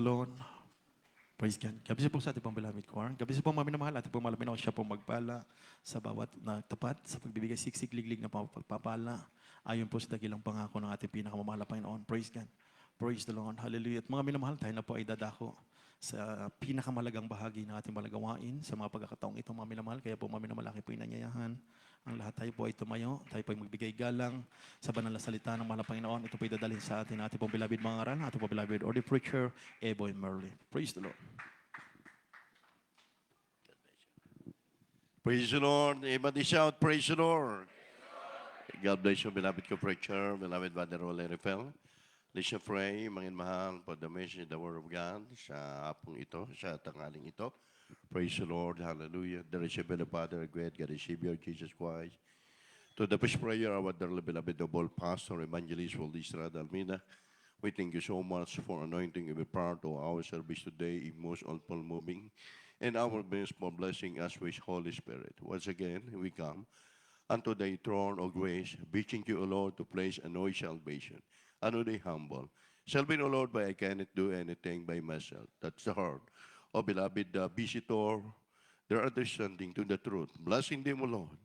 the Lord. Praise God. Gabi po sa ating pong beloved choir. Gabi po mga minamahal, ating pong malaminaw siya po magpala sa bawat na tapat sa pagbibigay siksik-liglig na pagpapala. Ayon po sa dakilang pangako ng ating pinakamamahal na Panginoon. Praise God. Praise the Lord. Hallelujah. At mga minamahal, tayo na po ay dadako sa pinakamalagang bahagi ng ating malagawain sa mga pagkakataong ito, mga minamahal. Kaya po mga minamalaki po inanyayahan. Ang lahat tayo po ay tumayo. Tayo po ay magbigay galang sa banal na salita ng mahal na Panginoon. Ito po ay dadalhin sa atin ating pong beloved mga ngaral, ating pong beloved or the preacher, Eboy Merlin. Praise the Lord. Praise the Lord. Everybody shout, praise the Lord. God bless you, beloved co-preacher, beloved Brother Ole Refel. Let's pray, mangin mahal, for the message, the word of God, sa hapong ito, sa tanghaling ito. Praise the Lord, hallelujah. The receive the Father, great God, the Savior, Jesus Christ. To the first prayer, our dearly beloved noble pastor, evangelist, Waldi Estrada Almeida. We thank you so much for anointing every part of our service today, most awful moving, and our best for blessing us with Holy Spirit. Once again, we come unto thy throne of grace, beseeching you, O Lord, to place a noise salvation, unto thy humble. Salving, O Lord, by I cannot do anything by myself. That's the heart of beloved visitor, their understanding to the truth. Blessing them, O Lord.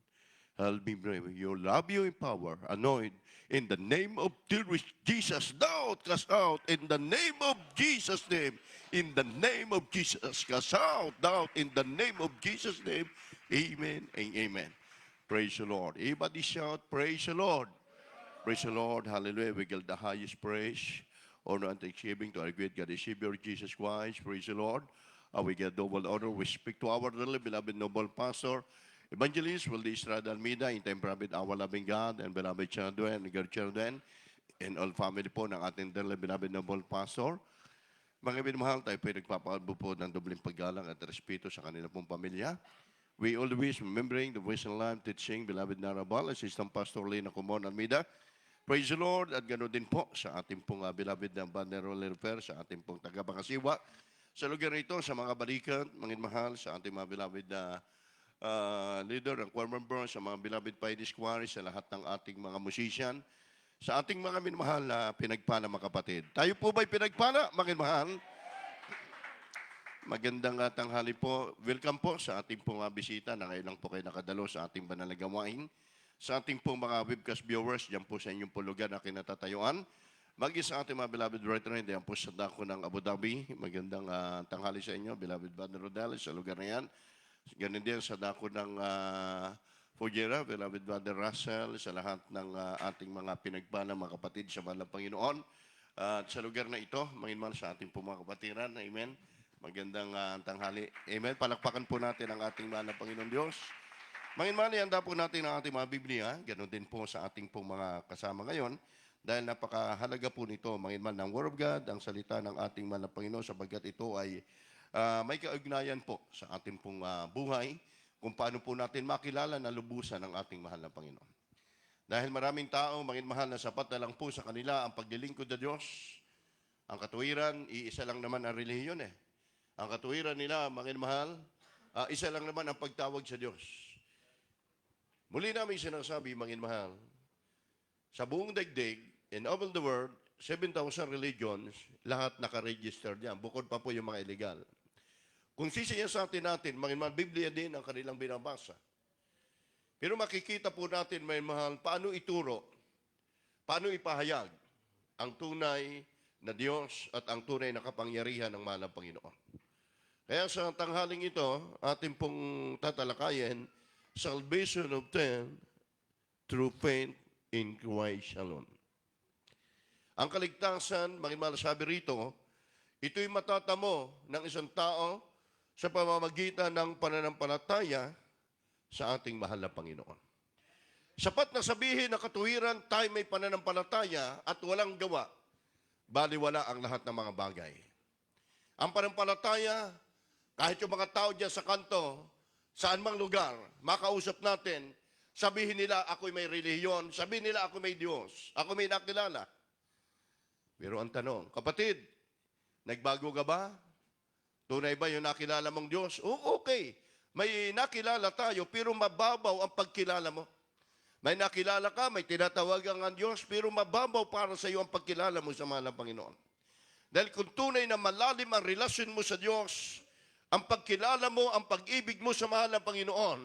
I'll be brave. You love you in power, anoint in the name of Jesus. Thou cast out in the name of Jesus' name. In the name of Jesus, cast out doubt in the name of Jesus' name. Amen and amen. Praise the Lord. Everybody shout, praise the Lord. Praise the Lord. Hallelujah. We give the highest praise, honor, and thanksgiving to our great God, the Savior Jesus Christ. Praise the Lord. We get double honor. We speak to our dearly beloved noble pastor, Evangelist Waldi Estrada Almeida, in time private, our loving God, and beloved children, and godchildren, and all family po ng ating dearly beloved noble pastor. Mga minamahal, tayo po ay nagpapaalbo po ng dobling paggalang at respeto sa kanila pong pamilya. We always remembering the voice and life teaching, beloved Narabal, Assistant Pastor Lena Comon Almeida. Praise the Lord, at ganoon din po sa ating pong beloved na Banner Refer, sa ating pong taga-Pangasiwa. Sa lugar nito, sa mga balikan, mga mahal, sa ating mga beloved na leader ng choir member, sa mga beloved Pioneer Choir, sa lahat ng ating mga musician, sa ating mga minamahal na pinagpala mga kapatid. Tayo po ba'y pinagpala, mga minamahal? Magandang tanghali po. Welcome po sa ating pong bisita na ngayon lang po kayo nakadalo sa ating banal na gawain. Sa ating pong mga webcast viewers, diyan po sa inyong pulugan na kinatatayuan. Maging sa ating mga beloved brethren, diyan po sa dako ng Abu Dhabi. Magandang tanghali sa inyo, beloved Brother Rodel, sa lugar na yan. Ganun din sa dako ng Fujiera, beloved Brother Russell, sa lahat ng ating mga pinagpala, mga kapatid sa mahal ng Panginoon. At sa lugar na ito, manginman sa ating mga kapatiran, amen. Magandang tanghali. Amen. Palakpakan po natin ang ating mahal ng Panginoon Diyos. Manginman, ihanda po natin ang ating mga Biblia. Ganun din po sa ating pong mga kasama ngayon. Dahil napakahalaga po nito, manginman ng Word of God, ang salita ng ating mahal ng Panginoon, sapagkat ito ay may kaugnayan po sa ating pong buhay, kung paano po natin makilala na lubusan ng ating mahal na Panginoon. Dahil maraming tao, mahal na sapat na lang po sa kanila ang paglilingkod na Diyos. Ang katuwiran, iisa lang naman ang relihiyon eh. Ang katuwiran nila, mahal, isa lang naman ang pagtawag sa Diyos. Muli namin sinasabi, mahal, sa buong daigdig, in all the world, 7,000 religions, lahat nakaregister diyan. Bukod pa po yung mga illegal. Kung sisiyasatin natin, mahal, Biblia din ang kanilang binabasa. Pero makikita po natin, mahal, paano ituro, paano ipahayag ang tunay na Diyos at ang tunay na kapangyarihan ng mahal na Panginoon. Kaya sa tanghaling ito, ating pong tatalakayin, salvation obtained through faith in Christ alone. Ang kaligtasan, mahal, sabi rito, ito'y matatamo ng isang tao sa pamamagitan ng pananampalataya sa ating mahal na Panginoon. Sapat na sabihin na katuwiran tayo may pananampalataya at walang gawa, baliwala ang lahat ng mga bagay. Ang pananampalataya, kahit yung mga tao dyan sa kanto, saan mang lugar, makausap natin, sabihin nila ako'y may relihiyon, sabihin nila ako may Diyos, ako may nakilala. Pero ang tanong, kapatid, nagbago ka ba? Tunay ba yung nakilala mong Diyos? Oo, okay. May nakilala tayo, pero mababaw ang pagkilala mo. May nakilala ka, may tinatawagan ang Diyos, pero mababaw para sa iyo ang pagkilala mo sa mahal na Panginoon. Dahil kung tunay na malalim ang relasyon mo sa Diyos, ang pagkilala mo, ang pag-ibig mo sa mahal ng Panginoon,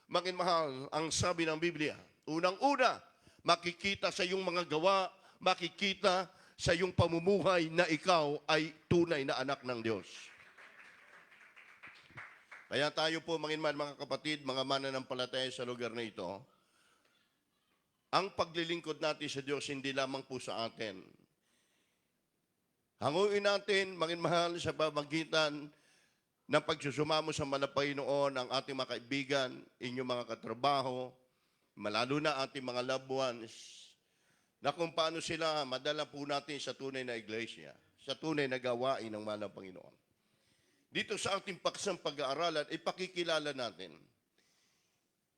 maging mahal ang sabi ng Biblia. Unang-una, makikita sa iyong mga gawa, makikita sa iyong pamumuhay na ikaw ay tunay na anak ng Diyos. Kaya tayo po, mga kapatid, mga mananampalataya sa lugar na ito, ang paglilingkod natin sa Diyos hindi lamang po sa atin. Hanguin natin, mahal, sa pamagitan ng pagsusumamo sa Panginoon ang ating mga kaibigan, inyong mga katrabaho, malalo na ating mga loved ones, na kung paano sila madala po natin sa tunay na iglesia, sa tunay na gawain ng mahal ng Panginoon. Dito sa ating paksang pag-aaralan, ipakikilala natin.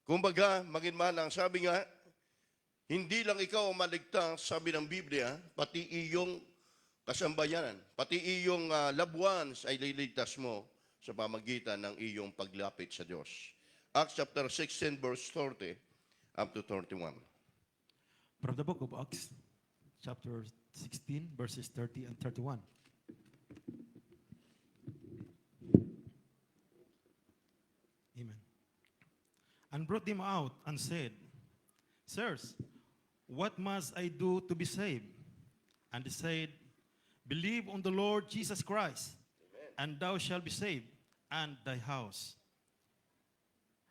Kumbaga, mahal, ang sabi nga, hindi lang ikaw ang maligtas, sabi ng Biblia, pati iyong kasambayanan, pati iyong loved ones ay liligtas mo sa pamagitan ng iyong paglapit sa Diyos. Acts chapter 16, verse 30 up to 31. From the book of Acts, chapter 16, verses 30 and 31. Amen. And brought them out and said, Sirs, what must I do to be saved? And they said, Believe on the Lord Jesus Christ, and thou shalt be saved, and thy house.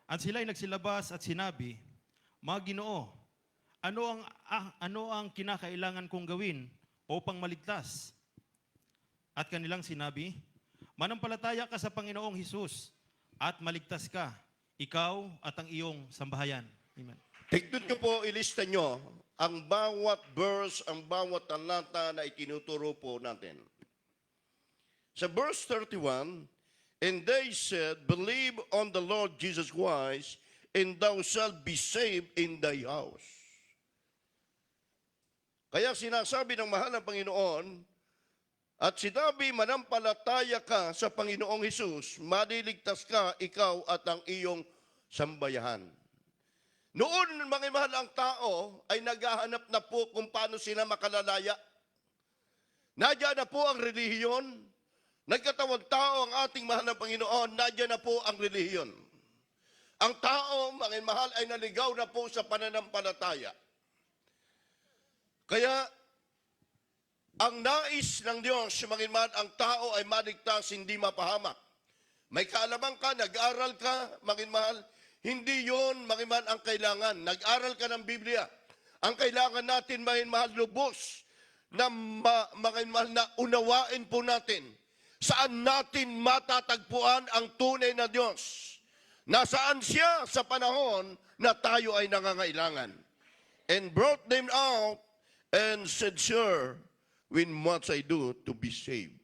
At sila'y nagsilabas at sinabi, Mga Ginoo, ano ang kinakailangan kong gawin upang maligtas? At kanilang sinabi, Manampalataya ka sa Panginoong Hesus, at maligtas ka, ikaw at ang iyong sambahayan. Amen. Tignan ko po, ilista nyo ang bawat verse, ang bawat talata na itinuturo po natin. Sa verse 31, and they said, Believe on the Lord Jesus Christ, and thou shalt be saved in thy house. Kaya sinasabi ng mahal ng Panginoon, at sinabi, manampalataya ka sa Panginoong Hesus, maliligtas ka, ikaw at ang iyong sambayahan. Noon, mga mahal, ang tao ay naghahanap na po kung paano sila makalalaya. Nadya na po ang relihiyon. Nagkatawang tao ang ating mahal na Panginoon, nadya na po ang relihiyon. Ang tao, mga mahal, ay naligaw na po sa pananampalataya. Kaya, ang nais ng Diyos, mga mahal, ang tao ay maligtas, hindi mapahamak. May kaalaman ka, nag-aral ka, mga mahal, hindi yun, mga mahal, ang kailangan. Nag-aral ka ng Biblia. Ang kailangan natin, mga mahal, lubos, na mga mahal, na unawain po natin. Saan natin matatagpuan ang tunay na Diyos? Nasaan siya sa panahon na tayo ay nangangailangan? And brought them out and said, Sir, when must I do to be saved?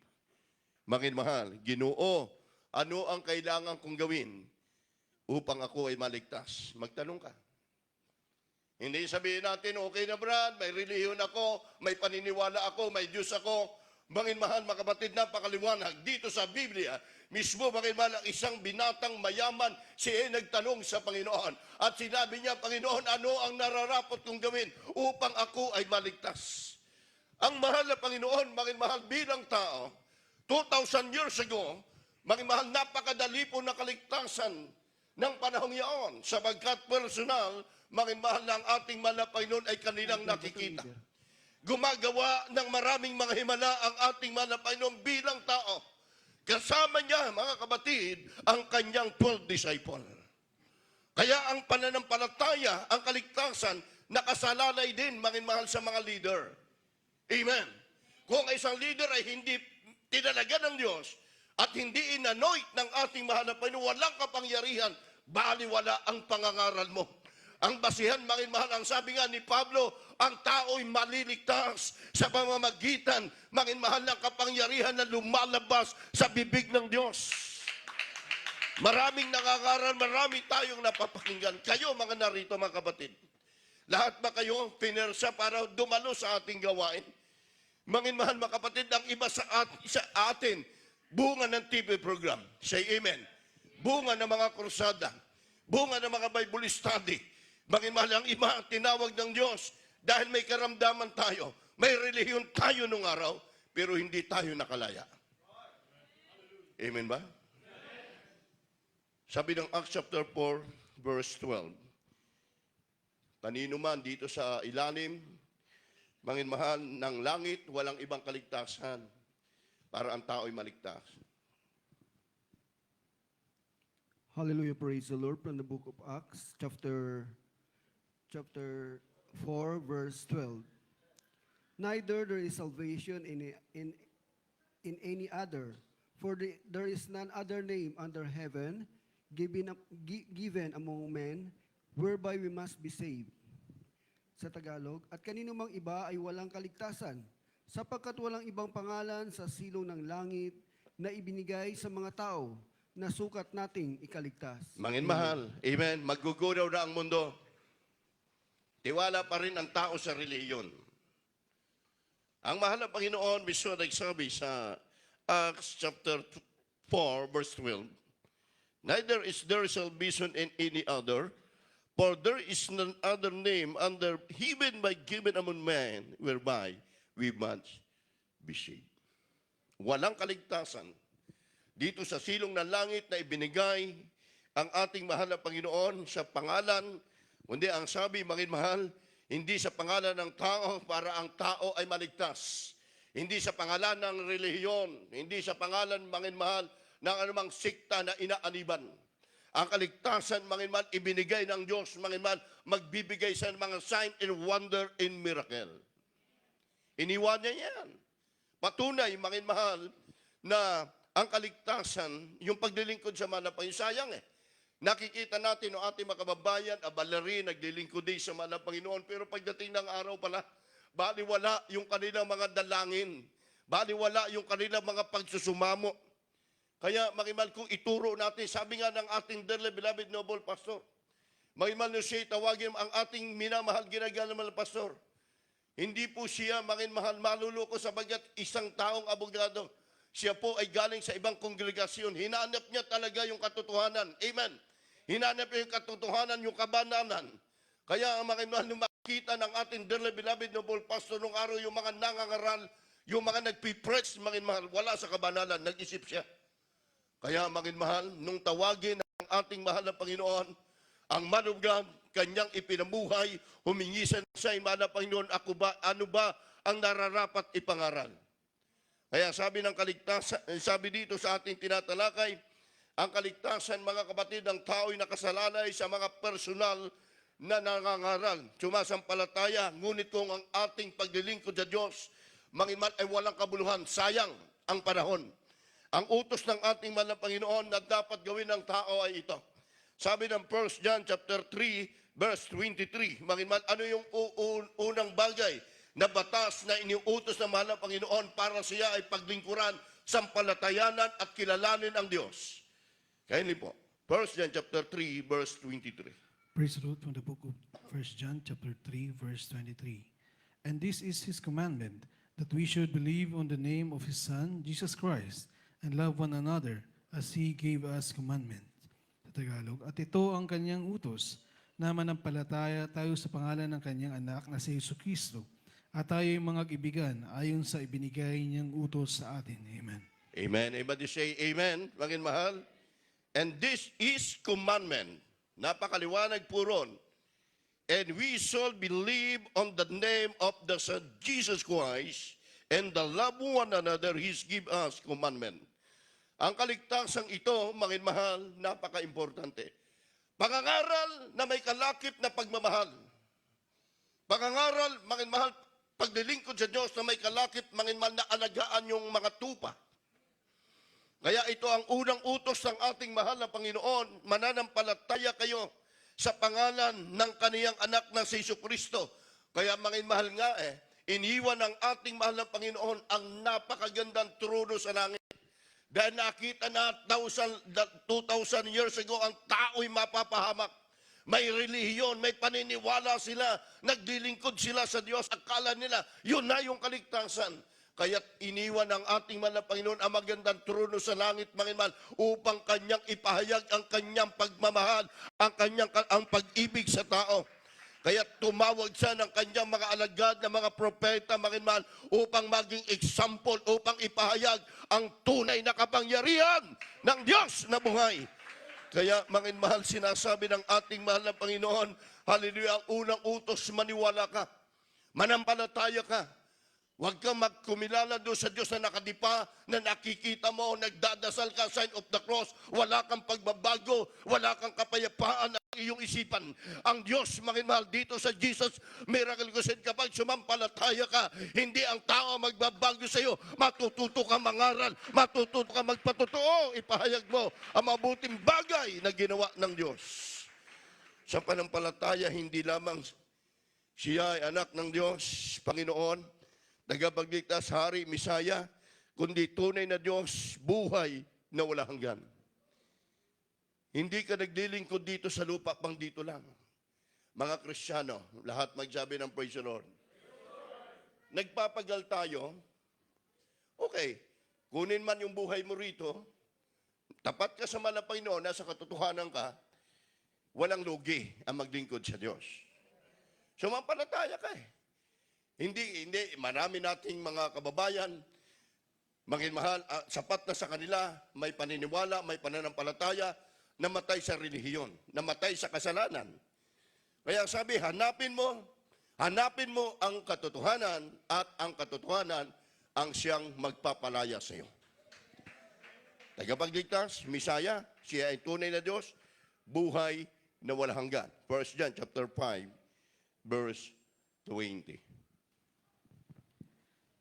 Mga mahal, Ginoo, ano ang kailangan kong gawin upang ako ay maligtas? Magtanong ka. Hindi sabihin natin, okay na Brad, may relihiyon ako, may paniniwala ako, may Diyos ako. Mga mahal, mga kapatid, napakaliwanag. Dito sa Biblia, mismo, mga mahal, ang isang binatang mayaman, siya ay nagtanong sa Panginoon. At sinabi niya, Panginoon, ano ang nararapat kong gawin upang ako ay maligtas? Ang mahal na Panginoon, mga mahal, bilang tao, 2,000 years ago, mga mahal, napakadali po na kaligtasan ng panahong iyon, sapagkat personal, mga mahal, na ang ating mahal na Panginoon ay kanilang nakikita. Gumagawa ng maraming mga himala ang ating mahal na Panginoon bilang tao. Kasama niya, mga kapatid, ang kanyang 12 disciple. Kaya ang pananampalataya, ang kaligtasan, nakasalalay din, mga mahal, sa mga leader. Amen. Kung isang leader ay hindi tinalaga ng Diyos at hindi inanoint ng ating mahal na Panginoon, walang kapangyarihan, baliwala ang pangangaral mo. Ang basihan, mga mahal, ang sabi nga ni Pablo, ang tao'y maliligtas sa pamamagitan, mga mahal, ng kapangyarihan na lumalabas sa bibig ng Diyos. Maraming nangangaral, marami tayong napapakinggan. Kayo, mga narito, mga kapatid, lahat ba kayo pinersa para dumalo sa ating gawain? Mga mahal, mga kapatid, ang iba sa atin, bunga ng TV program. Say amen. Bunga ng mga krusada. Bunga ng mga Bible study. Mga mahal, ang iba ang tinawag ng Diyos dahil may karamdaman tayo. May relihiyon tayo nung araw. pero hindi tayo nakalaya. Amen ba? Sabi ng Acts chapter 4, verse 12, kanino man dito sa ilalim, manginmahal ng langit, walang ibang kaligtasan para ang tao'y maligtas. Hallelujah, praise the Lord. From the book of Acts, chapter 4, verse 12. Neither there is salvation in any other, for there is none other name under heaven given among men whereby we must be saved. Sa Tagalog, at kanino mang iba ay walang kaligtasan, sapagkat walang ibang pangalan sa silong ng langit na ibinigay sa mga tao na sukat nating ikaligtas. Manginmahal, amen, maggugunaw na ang mundo. Tiwala pa rin ang tao sa relihiyon. Ang mahal na Panginoon, mismo nagsabi sa Acts chapter 4, verse 12, neither is there salvation in any other, for there is none other name under heaven by given among men whereby we must be saved. Walang kaligtasan dito sa silong ng langit na ibinigay ang ating mahal na Panginoon sa pangalan, kundi ang sabi, manginmahal, hindi sa pangalan ng tao para ang tao ay maligtas. Hindi sa pangalan ng relihiyon, hindi sa pangalan, manginmahal, ng anumang sikta na inaaniban. Ang kaligtasan, manginmahal, ibinigay ng Diyos, manginmahal, magbibigay sa mga sign and wonder and miracle. Iniwan niya yan. Patunay, manginmahal, na ang kaligtasan, yung paglilingkod sa manapang, sayang Nakikita natin ng ating mga kababayan, abalari, naglilingkod din sa mahal na Panginoon, pero pagdating ng araw pala, baliwala yung kanilang mga dalangin, baliwala yung kanilang mga pagsusumamo. Kaya, mangimal, kung ituro natin, sabi nga ng ating dearly beloved noble pastor, mangimal na siya tawagin ang ating minamahal ginagana ng pastor. Hindi po siya, manginmahal, maluluko sabagat isang taong abogado. Siya po ay galing sa ibang kongregasyon. Hinanap niya talaga yung katotohanan. Amen. Hinanap niya yung katotohanan, yung kabananan. Kaya ang mga nung makita ng ating dearly beloved noble pastor nung araw, yung mga nangangaral, yung mga nagpipreach, manginmahal, wala sa kabanalan, nag-isip siya. Kaya manginmahal, nung tawagin ang ating mahal na Panginoon, ang man of God, kanyang ipinamuhay, humingi siya sa mahal na Panginoon, ano ba ang nararapat ipangaral? Kaya sabi ng kaligtasan, sabi dito sa ating tinatalakay, ang kaligtasan, mga kapatid, ng tao'y nakasalalay sa mga personal na nangangaral, sumasampalataya, ngunit kung ang ating paglilingkod sa Diyos, mangimal ay walang kabuluhan, sayang ang panahon. Ang utos ng ating mahal na Panginoon na dapat gawin ng tao ay ito. Sabi ng 1 John chapter 3, verse 23, mangimal, ano yung unang bagay na batas na iniutos ng mahal na Panginoon para siya ay paglingkuran, sampalatayanan at kilalanin ang Diyos? Kaya po, 1 John chapter 3, verse 23. Praise the Lord from the book of 1 John chapter 3, verse 23. And this is His commandment, that we should believe on the name of His Son, Jesus Christ, and love one another as He gave us commandment. Sa Tagalog, at ito ang kanyang utos, na manampalataya tayo sa pangalan ng kanyang anak na si Jesucristo, at tayo'y mga kaibigan ayon sa ibinigay niyang utos sa atin. Amen. Amen. Everybody say amen, mga mahal. And this is commandment. Napakaliwanag po ron. And we shall believe on the name of the Son Jesus Christ and the love one another He's give us commandment. Ang kaligtasang ito, mga mahal, napaka-importante. Pangangaral na may kalakip na pagmamahal. Pangangaral, mga mahal, paglilingkod sa Diyos na may kalakip, mga mahal, na alagaan yung mga tupa. Kaya ito ang unang utos ng ating mahal na Panginoon, mananampalataya kayo sa pangalan ng kaniyang anak na si Jesucristo. Kaya mga mahal nga iniwan ng ating mahal na Panginoon ang napakagandang trono sa langit. Dahil nakita na 2,000 years ago, ang tao'y mapapahamak. May relihiyon, may paniniwala sila, naglilingkod sila sa Diyos. Akala nila, yun na yung kaligtasan. Kaya't iniwan ng ating mahal na Panginoon ang magandang trono sa langit, mga mahal, upang kanyang ipahayag ang kanyang pagmamahal, ang pag-ibig sa tao. Kaya tumawag siya ng kanyang mga alagad na mga propeta, makinmahal, upang maging example, upang ipahayag ang tunay na kapangyarihan ng Diyos na buhay. Kaya, makinmahal, sinasabi ng ating mahal na Panginoon, hallelujah, ang unang utos, maniwala ka, manampalataya ka. Huwag kang magkumilala doon sa Diyos na nakadipa, na nakikita mo, nagdadasal ka, sign of the cross, wala kang pagbabago, wala kang kapayapaan ang iyong isipan. Ang Diyos, makinmahal, dito sa Jesus Miracle Crusade, kapag sumampalataya ka, hindi ang tao magbabago sa iyo. Matututo ka mangaral, matututo ka magpatotoo, ipahayag mo ang mabuting bagay na ginawa ng Diyos. Sa panampalataya, hindi lamang siya ay anak ng Diyos, Panginoon, tagapagligtas, Hari, Misaya, kundi tunay na Diyos, buhay na wala hanggan. Hindi ka naglilingkod dito sa lupa, pang dito lang. Mga Kristiyano, lahat magsabi ng praise the Lord. Nagpapagal tayo, okay, kunin man yung buhay mo rito, tapat ka sa mahal na Panginoon, nasa katotohanan ka, walang lugi ang maglingkod sa Diyos. Sumampalataya ka eh. Hindi, marami nating mga kababayan, makinmahal, sapat na sa kanila, may paniniwala, may pananampalataya, namatay sa relihiyon, namatay sa kasalanan. Kaya sabi, hanapin mo ang katotohanan at ang katotohanan ang siyang magpapalaya sa iyo. Tagapagligtas, Misaya, siya ay tunay na Diyos, buhay na walang hanggan. 1 John chapter 5, verse 20.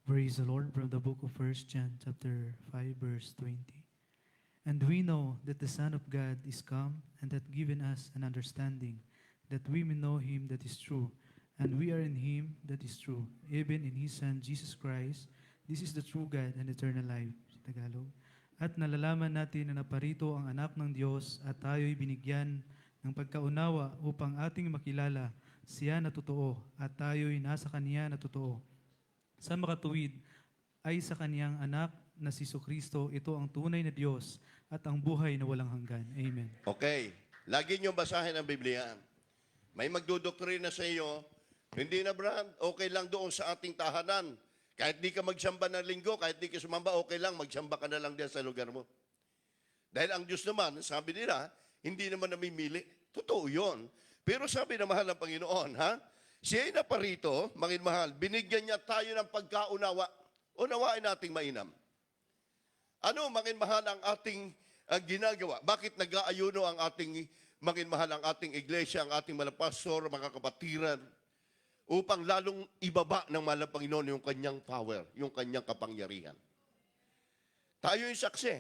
Praise the Lord, from the book of 1 John chapter 5 verse 20. And we know that the Son of God is come and hath given us an understanding, that we may know him that is true, and we are in him that is true, even in his Son Jesus Christ. This is the true God and eternal life. Sa Tagalog. At nalalaman natin na naparito ang anak ng Diyos at tayo'y binigyan ng pagkaunawa upang ating makilala siya na totoo at tayo'y nasa kaniya na totoo. Sa makatuwid ay sa kaniyang anak na si Kristo, ito ang tunay na Diyos at ang buhay na walang hanggan. Amen. Okay, lagi nyo basahin ang Biblia. May magdudoktrina sa iyo, hindi na brad, okay lang doon sa ating tahanan. Kahit di ka magsamba ng linggo, kahit di ka sumamba, okay lang, magsamba ka na lang din sa lugar mo. Dahil ang Diyos naman, sabi nila, hindi naman namimili. Totoo yun. Pero sabi na mahal ng Panginoon, ha? Siya ay naparito, makinmahal, binigyan niya tayo ng pagkaunawa. Unawain nating mainam. Ano, makinmahal, ang ating ginagawa? Bakit nag-aayuno ang ating, makinmahal, ang ating iglesia, ang ating mga pastor, mga kapatiran, upang lalong ibaba ng mahal ng Panginoon yung kanyang power, yung kanyang kapangyarihan. Tayo yung saksi.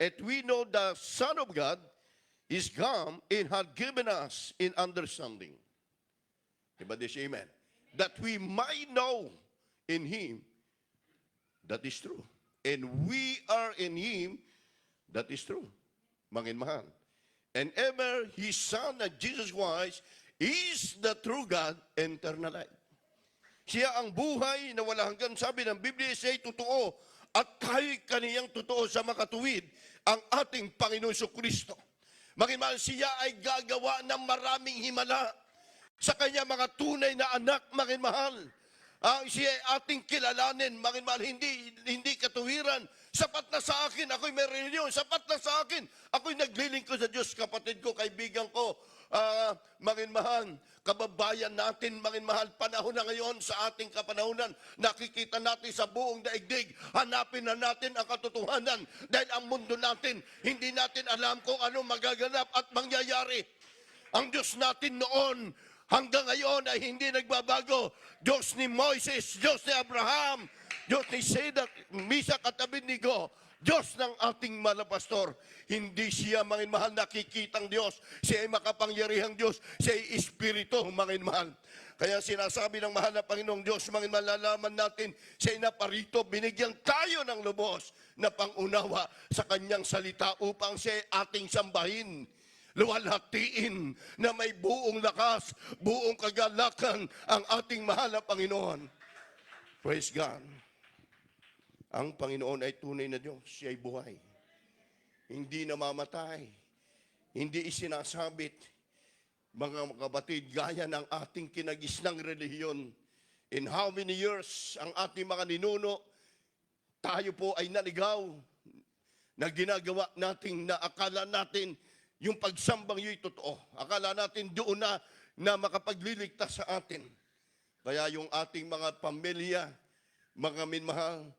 And we know the Son of God is come and had given us in understanding. Everybody say amen. That we might know in Him that is true. And we are in Him that is true. Manginmahal. And ever His Son, Jesus Christ, is the true God and eternal life. Siya ang buhay na wala hanggan. Sabi ng Biblia, siya ay totoo. At tayo'y kaniyang totoo sa makatuwid ang ating Panginoon Kristo. Manginmahal, siya ay gagawa ng maraming himala sa kanya mga tunay na anak, makinmahal. Siya ay ating kilalanin, makinmahal, hindi katuwiran. Sapat na sa akin, ako'y may reliyon. Sapat na sa akin, ako'y naglilingkod sa Diyos, kapatid ko, kaibigan ko, makinmahal, kababayan natin, makinmahal, panahon na ngayon sa ating kapanahunan, nakikita natin sa buong daigdig, hanapin na natin ang katotohanan, dahil ang mundo natin, hindi natin alam kung ano magaganap at mangyayari. Ang Diyos natin noon, hanggang ngayon ay hindi nagbabago. Diyos ni Moises, Diyos ni Abraham, Diyos ni Sadak, Misak at Abednego, Diyos ng ating malapastor. Hindi siya, makinmahal, nakikitang Diyos. Siya ay makapangyarihang Diyos. Siya ay Espiritu, makinmahal. Kaya sinasabi ng mahal na Panginoong Diyos, makinmahal, lalaman natin, siya ay naparito, binigyan tayo ng lubos na pangunawa sa kanyang salita upang siya ay ating sambahin. Luwalhatiin na may buong lakas, buong kagalakan ang ating mahal na Panginoon. Praise God. Ang Panginoon ay tunay na Diyos. Siya ay buhay. Hindi namamatay. Hindi isinasabit. Mga kapatid, gaya ng ating kinagisnang relihiyon, in how many years ang ating mga ninuno, tayo po ay naligaw na ginagawa natin na akala natin yung pagsambang yo'y totoo. Akala natin doon na makapagliligtas sa atin. Kaya yung ating mga pamilya, mga minmahal,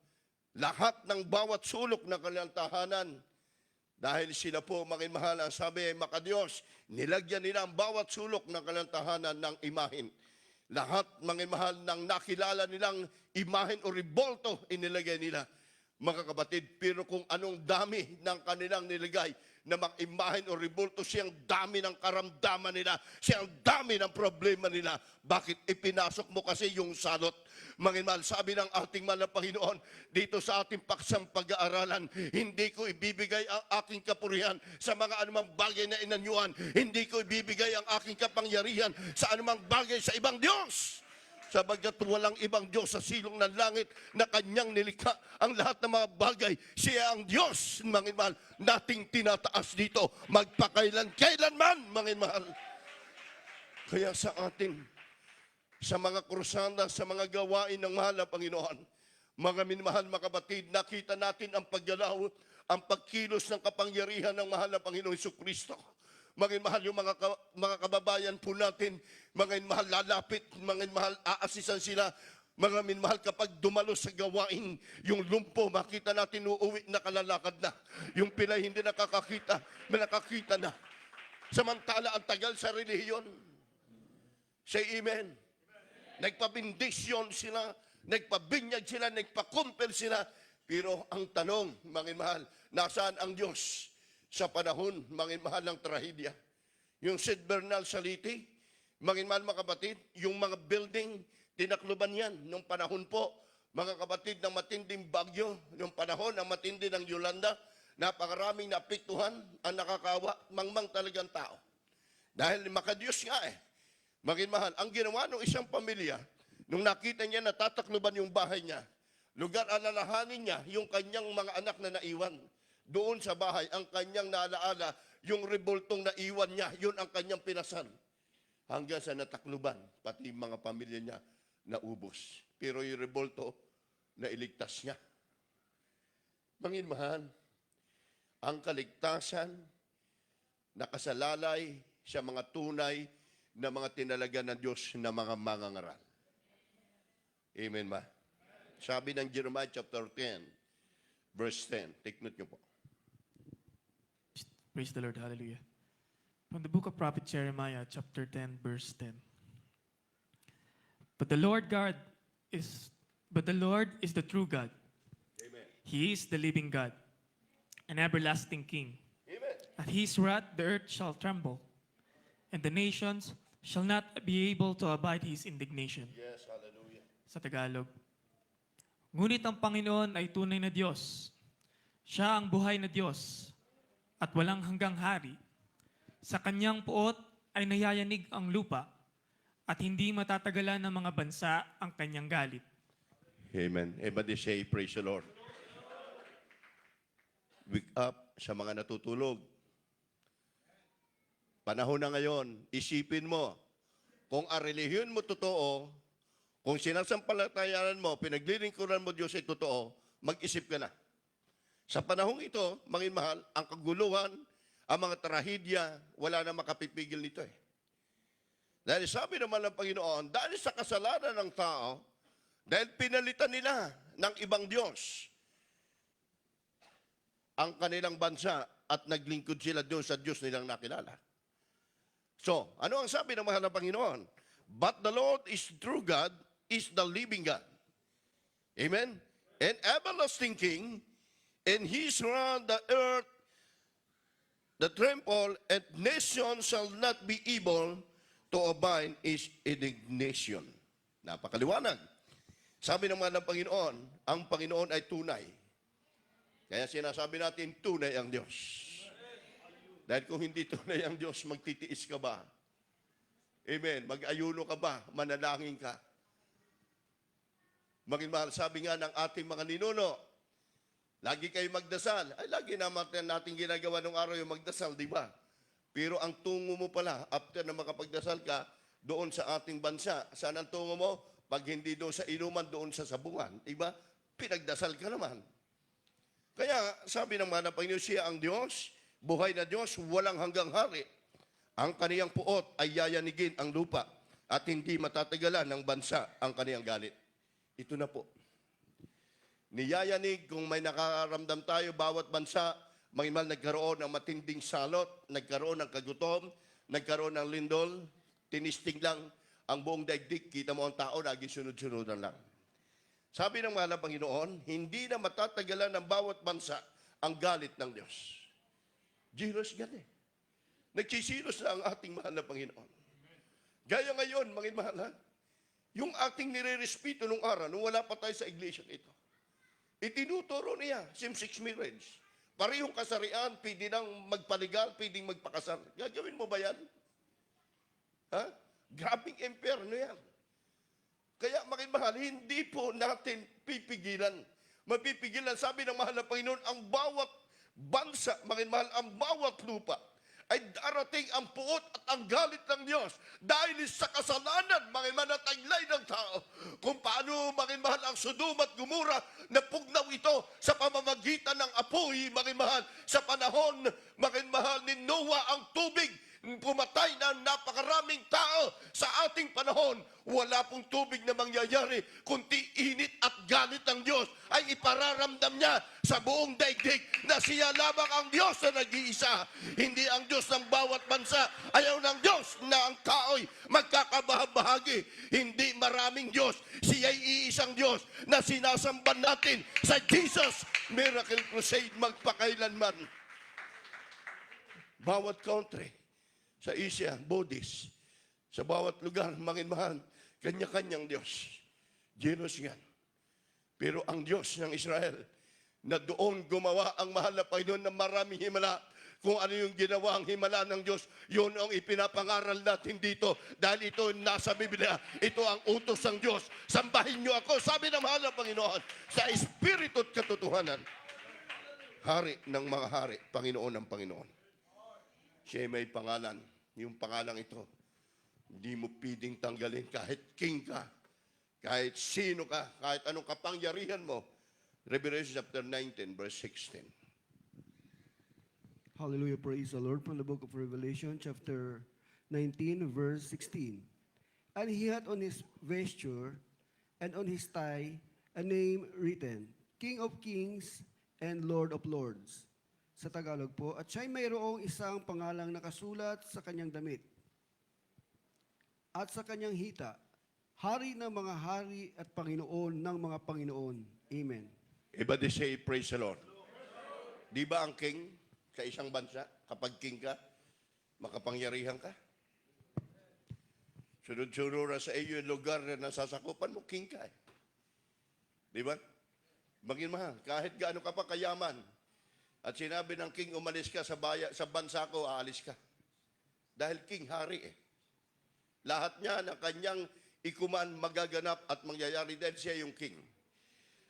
lahat ng bawat sulok ng kanilang tahanan, dahil sila po, mga mahal, ang sabi ay makadiyos, nilagyan nila ang bawat sulok ng kanilang tahanan ng imahin. Lahat, mga mahal, ng nakilala nilang imahin o ribolto, inilagay nila, mga kapatid. Pero kung anong dami ng kanilang nilagay na mga imahin o ribolto, siyang dami ng karamdaman nila, siyang dami ng problema nila. Bakit ipinasok mo kasi yung salot? Mga mahal, sabi ng ating mahal na Panginoon, dito sa ating paksang pag-aaralan, hindi ko ibibigay ang aking kapurihan sa mga anumang bagay na inanyuan. Hindi ko ibibigay ang aking kapangyarihan sa anumang bagay sa ibang Diyos. Sabagat walang ibang Diyos sa silong ng langit na kanyang nilikha ang lahat ng mga bagay. Siya ang Diyos, mga mahal, nating tinataas dito. Magpakailan-kailanman, mga mahal. Kaya sa atin, sa mga krusada, sa mga gawain ng mahal na Panginoon, mga minmahal, mga kapatid, nakita natin ang paggalaw, ang pagkilos ng kapangyarihan ng mahal na Panginoon Jesucristo. Mga mahal, yung mga kababayan po natin, mga mahal, lalapit, mga mahal, aasisan sila. Mga minmahal, kapag dumalo sa gawain, yung lumpo, makita natin uuwi na kalalakad na. Yung pilay hindi nakakakita, nakakita na. Samantala, ang tagal sa relihiyon. Say amen. Nagpabindisyon sila, nagpabinyag sila, nagpakumpel sila. Pero ang tanong, mga mahal, nasaan ang Diyos sa panahon, mga mahal, ng trahedya? Yung St. Bernal Saliti, mga mahal, mga kapatid, yung mga building, tinakluban yan nung panahon po, mga kapatid, ng matinding bagyo, nung panahon ng matindi ng Yolanda, napakaraming naapektuhan ang nakakawa, mangmang talagang tao. Dahil makadiyos nga Maging mahal, ang ginawa ng isang pamilya, nung nakita niya na tatakluban yung bahay niya, lugar alalahanin niya yung kanyang mga anak na naiwan. Doon sa bahay, ang kanyang naalaala, yung revoltong naiwan niya, yun ang kanyang pinasal. Hanggang sa natakluban, pati mga pamilya niya naubos. Pero yung revolto, nailigtas niya. Maging mahal, ang kaligtasan, nakasalalay sa mga tunay na mga tinalaga ng Diyos na mga mangangaral. Amen ba? Sabi ng Jeremiah chapter 10, verse 10. Take note nyo po. Praise the Lord. Hallelujah. From the book of prophet Jeremiah, chapter 10, verse 10. But the Lord is the true God. Amen. He is the living God, an everlasting King. Amen. At his wrath the earth shall tremble, and the nations shall not be able to abide his indignation. Yes, hallelujah. Sa Tagalog. Ngunit ang Panginoon ay tunay na Diyos. Siya ang buhay na Diyos at walang hanggang hari. Sa kanyang puot ay nayayanig ang lupa at hindi matatagalan ng mga bansa ang kanyang galit. Amen. Everybody say, praise the Lord. Wake up sa mga natutulog. Panahon na ngayon, isipin mo, kung ang relihiyon mo totoo, kung sinasampalatayanan mo, pinaglilingkuran mo Diyos ay totoo, mag-isip ka na. Sa panahong ito, mga mahal, ang kaguluhan, ang mga trahedya, wala na makapipigil nito Dahil sabi naman ng Panginoon, dahil sa kasalanan ng tao, dahil pinalitan nila ng ibang Diyos ang kanilang bansa at naglingkod sila doon sa Diyos nilang nakilala. So, ano ang sabi ng mahal na Panginoon? But the Lord is true God, is the living God. Amen? And everlasting King, and He surround the earth, the trample, and nation shall not be able to abide His indignation. Napakaliwanag. Sabi ng mahal ng Panginoon, ang Panginoon ay tunay. Kaya sinasabi natin, tunay ang Diyos. Dahil kung hindi tunay ang Diyos, magtitiis ka ba? Amen. Mag-ayuno ka ba? Manalangin ka? Maging mahal, sabi nga ng ating mga ninuno, lagi kayo magdasal. Ay, lagi naman natin ginagawa nung araw yung magdasal, di ba? Pero ang tungo mo pala, after na makapagdasal ka, doon sa ating bansa, saan ang tungo mo? Pag hindi doon sa inuman, doon sa sabungan. Iba? Pinagdasal ka naman. Kaya sabi ng mga Panginoon, siya ang Diyos, buhay na Diyos, walang hanggang hari. Ang kaniyang puot ay yayanigin ang lupa at hindi matatagalan ng bansa ang kaniyang galit. Ito na po. Niyayanig kung may nakakaramdam tayo, bawat bansa, mangimal nagkaroon ng matinding salot, nagkaroon ng kagutom, nagkaroon ng lindol, tinisting lang ang buong daigdig, kita mo ang tao, naging sunod-sunudan lang. Sabi ng mga Panginoon, hindi na matatagalan ng bawat bansa ang galit ng Diyos. Jealous gan eh. Nagsisilos na ang ating mahal na Panginoon. Gaya ngayon, mga mahal, ha? Yung ating nire-respeto nung araw, nung wala pa tayo sa iglesia ito, itinuturo niya, same-sex marriage. Parehong kasarian, pwede nang magpaligal, pwedeng magpakasal. Gagawin mo ba yan? Ha? Grabing emperno yan. Kaya, mga mahal, hindi po natin pipigilan. Mapipigilan, sabi ng mahal na Panginoon, ang bawat bansa, mga mahal, ang bawat lupa, ay darating ang puot at ang galit ng Diyos dahil sa kasalanan, mga mahal, at taglay ng tao. Kung paano, mga mahal, ang Sodom at Gomora na pugnaw ito sa pamamagitan ng apoy, mga mahal, sa panahon, mga mahal, ni Noah ang tubig, pumatay na napakaraming tao sa ating panahon. Wala pong tubig na mangyayari, kundi init at galit ng Diyos ay ipararamdam niya sa buong daigdig na siya lamang ang Diyos na nag-iisa. Hindi ang Diyos ng bawat bansa. Ayaw ng Diyos na ang tao'y magkakabahagi. Hindi maraming Diyos. Siya'y iisang Diyos na sinasamban natin sa Jesus Miracle Crusade magpakailanman. Bawat country, sa Asia, Buddhist, sa bawat lugar, mahal, kanya-kanyang Diyos. Jealous yan. Pero ang Diyos ng Israel, na doon gumawa ang mahal na Panginoon ng maraming himala, kung ano yung ginawa ang himala ng Diyos, yun ang ipinapangaral natin dito. Dahil ito nasa Biblia, ito ang utos ng Diyos. Sambahin niyo ako, sabi ng mahal na Panginoon, sa Espiritu at katotohanan. Hari ng mga hari, Panginoon ng Panginoon. Siya may pangalan. Yung pangalan ito, hindi mo pwedeng tanggalin kahit king ka, kahit sino ka, kahit anong kapangyarihan mo. Revelation chapter 19, verse 16. Hallelujah, praise the Lord. From the book of Revelation, chapter 19, verse 16. And he had on his vesture and on his thigh a name written, King of Kings and Lord of Lords. Sa Tagalog po, at siya'y mayroong isang pangalang nakasulat sa kanyang damit at sa kanyang hita, Hari ng mga hari at Panginoon ng mga Panginoon. Amen. Everybody say, praise the Lord. Di ba ang king sa isang bansa, kapag king ka, makapangyarihan ka? Sunod-sunod sa iyo yung lugar na nasasakupan mo, king ka. Di ba? Maging mahal, kahit gaano ka pa kayaman, at sinabi ng king, umalis ka sa bansa ko, aalis ka. Dahil king, hari eh. Lahat niya na kanyang ikuman magaganap at mangyayari dahil siya yung king.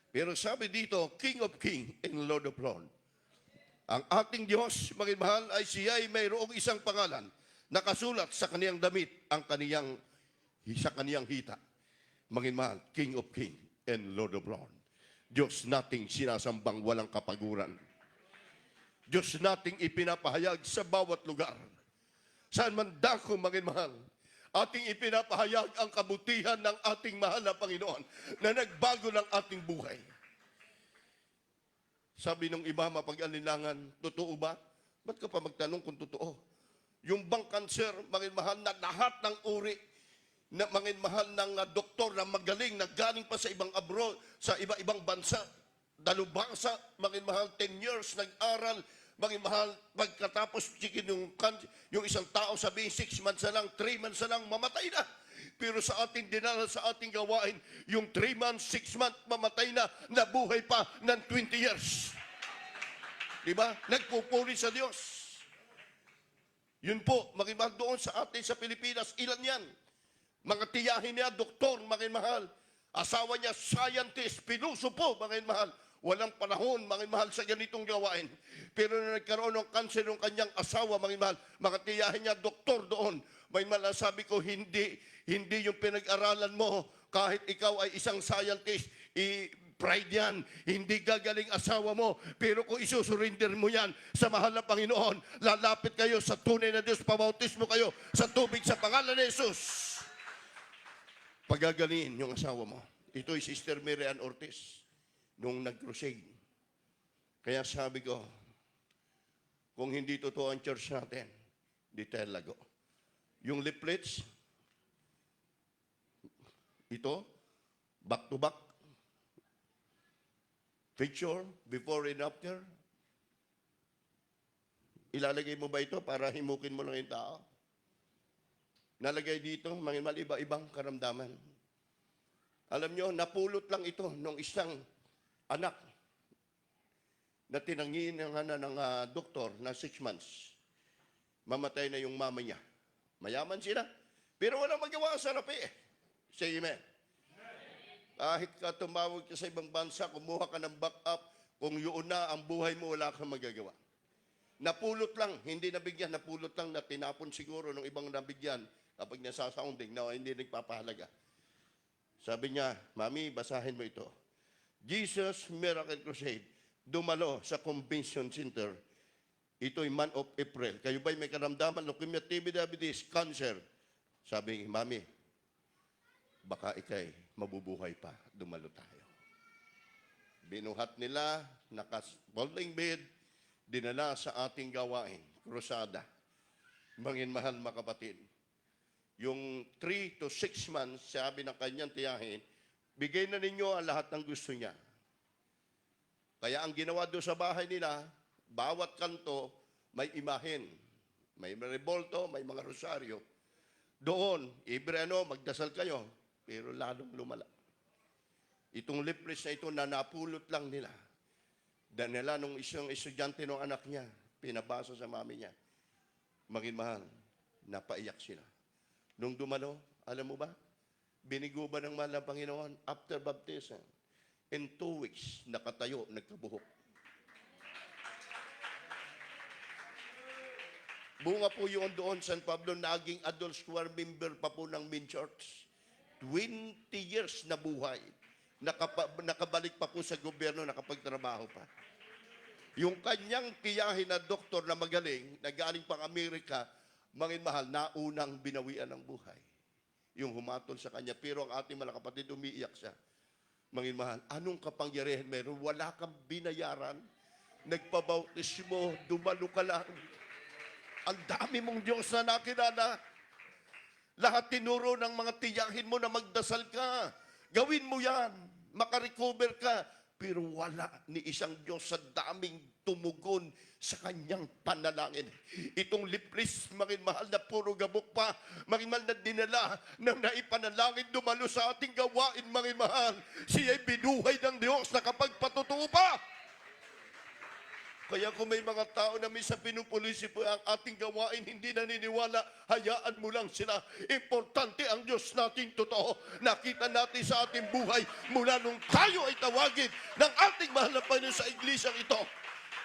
Pero sabi dito, King of King and Lord of Lords. Ang ating Diyos, maging mahal, ay siya ay mayroong isang pangalan nakasulat sa kaniyang damit, sa kaniyang hita. Maging mahal, King of King and Lord of Lords. Diyos nating sinasambang walang kapaguran. Diyos nating ipinapahayag sa bawat lugar. Saan man dako, maging mahal, ating ipinapahayag ang kabutihan ng ating mahal na Panginoon na nagbago ng ating buhay. Sabi nung iba, mapag-alinlangan, totoo ba? Ba't ka pa magtanong kung totoo? Yung bang cancer, maging mahal, na lahat ng uri, na maging mahal ng doktor na magaling, na galing pa sa ibang abroad, sa iba-ibang bansa, dalubhasa, maging mahal, 10 years, nag-aral, maging mahal, pagkatapos yung isang tao sabihin 6 months na lang, 3 months na lang, mamatay na. Pero sa ating dinala, sa ating gawain, yung 3 months, 6 months, mamatay na, nabuhay pa ng 20 years. Diba? Nagpupuri sa Diyos. Yun po, maging mahal doon sa atin sa Pilipinas, ilan yan? Mga tiyahin niya, doktor, maging mahal. Asawa niya, scientist, piloso po, maging mahal. Walang panahon, mga mahal, sa ganitong gawain. Pero na nagkaroon ng kanser ng kanyang asawa, mga mahal, mga tiyahin niya, doktor doon. Mga mahal, sabi ko, hindi yung pinag-aralan mo, kahit ikaw ay isang scientist, pride yan. Hindi gagaling asawa mo. Pero kung isusurinder mo yan sa mahal na Panginoon, lalapit kayo sa tunay na Diyos, pabautismo kayo sa tubig sa pangalan ni Jesus. Pagagalingin yung asawa mo. Ito ay Sister Mary Ann Ortiz nung nag-crusade. Kaya sabi ko, kung hindi totoo ang church natin, di tayo lago. Yung leaflets, ito, back to back, picture, before and after. Ilalagay mo ba ito para himukin mo lang yung tao? Nalagay dito, mga iba-ibang karamdaman. Alam nyo, napulot lang ito nung isang anak na tinangin ng doktor na 6 months. Mamatay na yung mama niya. Mayaman sila. Pero walang magawa sa rapi eh. Say amen. Kahit ka tumawag ka sa ibang bansa, kumuha ka ng backup, kung yun na ang buhay mo, wala kang magagawa. Napulot lang, hindi nabigyan, napulot lang na tinapon siguro ng ibang nabigyan kapag nasasounding na hindi nagpapahalaga. Sabi niya, Mami, basahin mo ito. Jesus Miracle Crusade, dumalo sa Convention Center. Ito'y month of April. Kayo ba'y may karamdaman? Leukemia, TB, diabetes, cancer. Sabi, Mami, baka ikay mabubuhay pa. Dumalo tayo. Binuhat nila, naka-folding bed, dinala sa ating gawain, krusada. Mangin mahal mga kapatid. Yung 3 to 6 months, sabi ng kanyang tiyahin, bigay na ninyo ang lahat ng gusto niya. Kaya ang ginawa doon sa bahay nila, bawat kanto may imahen. May rebolto, may mga rosaryo. Doon, magdasal kayo, pero lalong lumala. Itong leaflets na ito na napulot lang nila. Danila nung isang estudyante ng anak niya, pinabasa sa mami niya. Mangin mahal, napaiyak sila. Nung dumalo, alam mo ba? Binigo ba ng mahal ng Panginoon after baptism? In 2 weeks, nakatayo, nagkabuhok. Bunga po yun doon, San Pablo, naging adult square member pa po ng Main Church. 20 years na buhay. Nakabalik pa po sa gobyerno, nakapagtrabaho pa. Yung kanyang tiyahin na doktor na magaling, na galing pang Amerika, mangin mahal, naunang binawian ng buhay. Yung humatol sa kanya. Pero ang ating mga kapatid, umiiyak siya. Mangin mahal, anong kapangyarihan meron? Wala kang binayaran. Nagpabautismo, dumalo ka lang. Ang dami mong Diyos na nakilala. Lahat tinuro ng mga tiyahin mo na magdasal ka. Gawin mo yan. Makarecover ka. Pero wala ni isang Diyos sa daming tumugon sa kanyang panalangin. Itong leaflets, mangin mahal na puro gabok pa, mangin mahal na dinala ng naipanalangin, dumalo sa ating gawain, mangin mahal. Siya'y binuhay ng Diyos na kapag patutuo pa. Kaya kung may mga tao na minsan pinupulisi po ang ating gawain, hindi naniniwala, hayaan mo lang sila. Importante ang Diyos nating totoo. Nakita natin sa ating buhay mula nung tayo ay tawagin ng ating mahal na Panginoon sa iglesyang ito.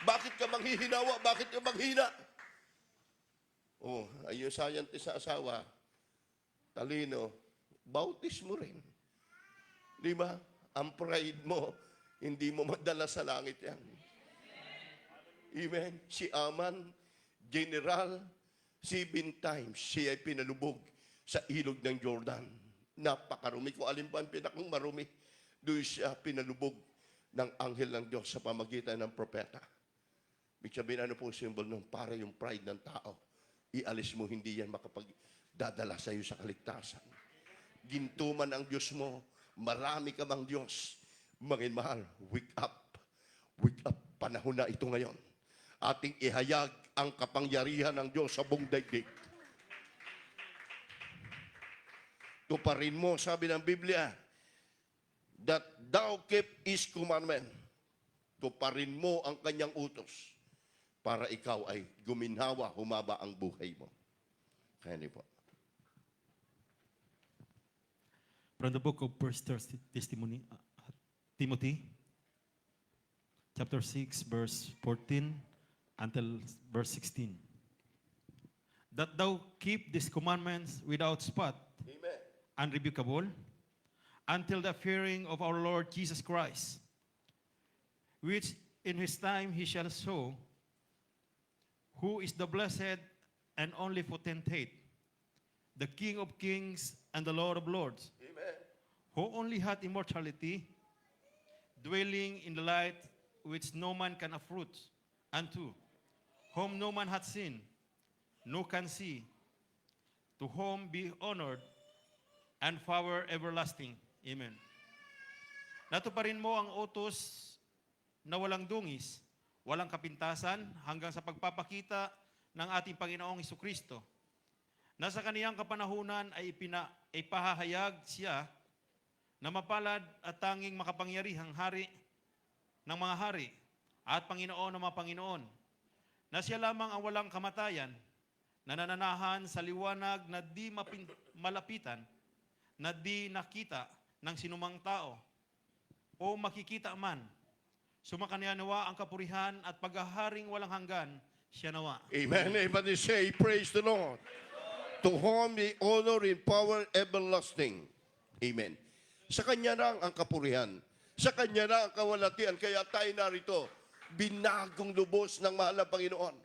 Bakit ka manghihinawa? Bakit ka manghina? Oh, ayun scientist sa asawa, talino, bautismo rin. Di ba? Ang pride mo, hindi mo madala sa langit yan. Amen. Si Aman, general, 7 times siya ay pinalubog sa ilog ng Jordan. Napakarumi. Kung alin pa ang pinakang marumi, doon siya pinalubog ng anghel ng Diyos sa pamagitan ng propeta. Ibig sabihin, ano po symbol nun? Para yung pride ng tao. Ialis mo, hindi yan makapagdadala sa iyo sa kaligtasan. Gintuman ang Diyos mo. Marami ka bang Diyos. Mangin mahal, wake up. Wake up. Panahon na ito ngayon. Ating ihayag ang kapangyarihan ng Diyos sa buong daigdig. Tuparin mo, sabi ng Biblia, that thou keep His commandment. Tuparin mo ang kanyang utos para ikaw ay guminhawa, humaba ang buhay mo. Kaya niyo po. From the book of 1 Timothy, chapter 6, verse 14 until verse 16. That thou keep these commandments without spot, Amen. unrebukable, until the appearing of our Lord Jesus Christ, which in his time he shall show, who is the blessed and only potentate, the King of kings and the Lord of lords, Amen. who only hath immortality, dwelling in the light which no man can approach unto, whom no man hath seen, no can see, to whom be honored and power everlasting. Amen. Natuparin mo ang utos na walang dungis, walang kapintasan, hanggang sa pagpapakita ng ating Panginoong Hesukristo. Na sa kaniyang kapanahunan ay ipahahayag siya na mapalad at tanging makapangyarihang hari ng mga hari at Panginoon ng mga Panginoon, na siya lamang ang walang kamatayan, na nananahan sa liwanag na di malapitan, na di nakita ng sinumang tao o makikita man. Sumakanya nawa ang kapurihan at paghaharing walang hanggan, siya nawa. Amen. Everybody say, praise the Lord. To whom be honor and power everlasting. Amen. Sa Kanya lang ang kapurihan. Sa Kanya lang ang kawalatian. Kaya tayo narito, binagong lubos ng mahal na Panginoon.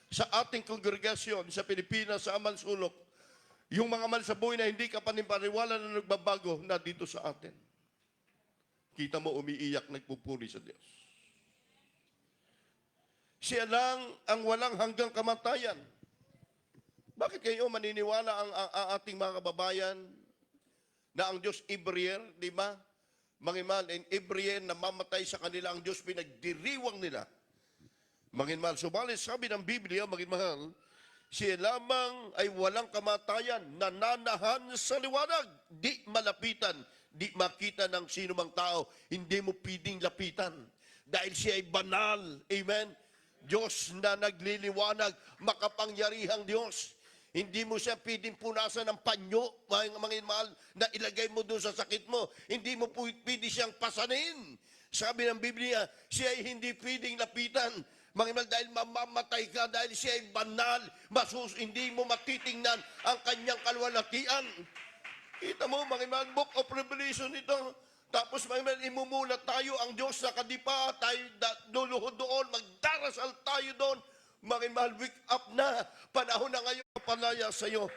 Sa ating kongregasyon sa Pilipinas, sa Amansulok, yung mga mahal sa buhay na hindi ka panipaniwala na nagbabago na dito sa atin. Kita mo umiiyak, nagpupuri sa Diyos. Siya lang ang walang hanggang kamatayan. Bakit kayo maniniwala ang ating mga kababayan na ang Diyos Ibrier, di ba? Mangimal, in Ibrier, namamatay sa kanila ang Diyos, pinagdiriwang nila. Manginmal, subalit sabi ng Biblia, manginmahal, siya lamang ay walang kamatayan, nananahan sa liwanag, di malapitan, di makita ng sino mang tao, hindi mo pwedeng lapitan. Dahil siya ay banal, amen? Diyos na nagliliwanag, makapangyarihang Diyos. Hindi mo siya pwedeng punasan ng panyo, mga mahal, na ilagay mo doon sa sakit mo. Hindi mo pwede siyang pasanin. Sabi ng Biblia, siya ay hindi pwedeng lapitan. Mga mahal, dahil mamamatay ka, dahil siya ay banal, hindi mo matitingnan ang kanyang kalwalatian. Kita mo, mga mahal, Book of Revelation ito. Tapos, mga mahal, imumulat tayo ang Diyos sa kadipa, tayo luluhod doon, magdarasal tayo doon. Mga mahal, wake up na. Panahon na ngayon, palaya sa iyo.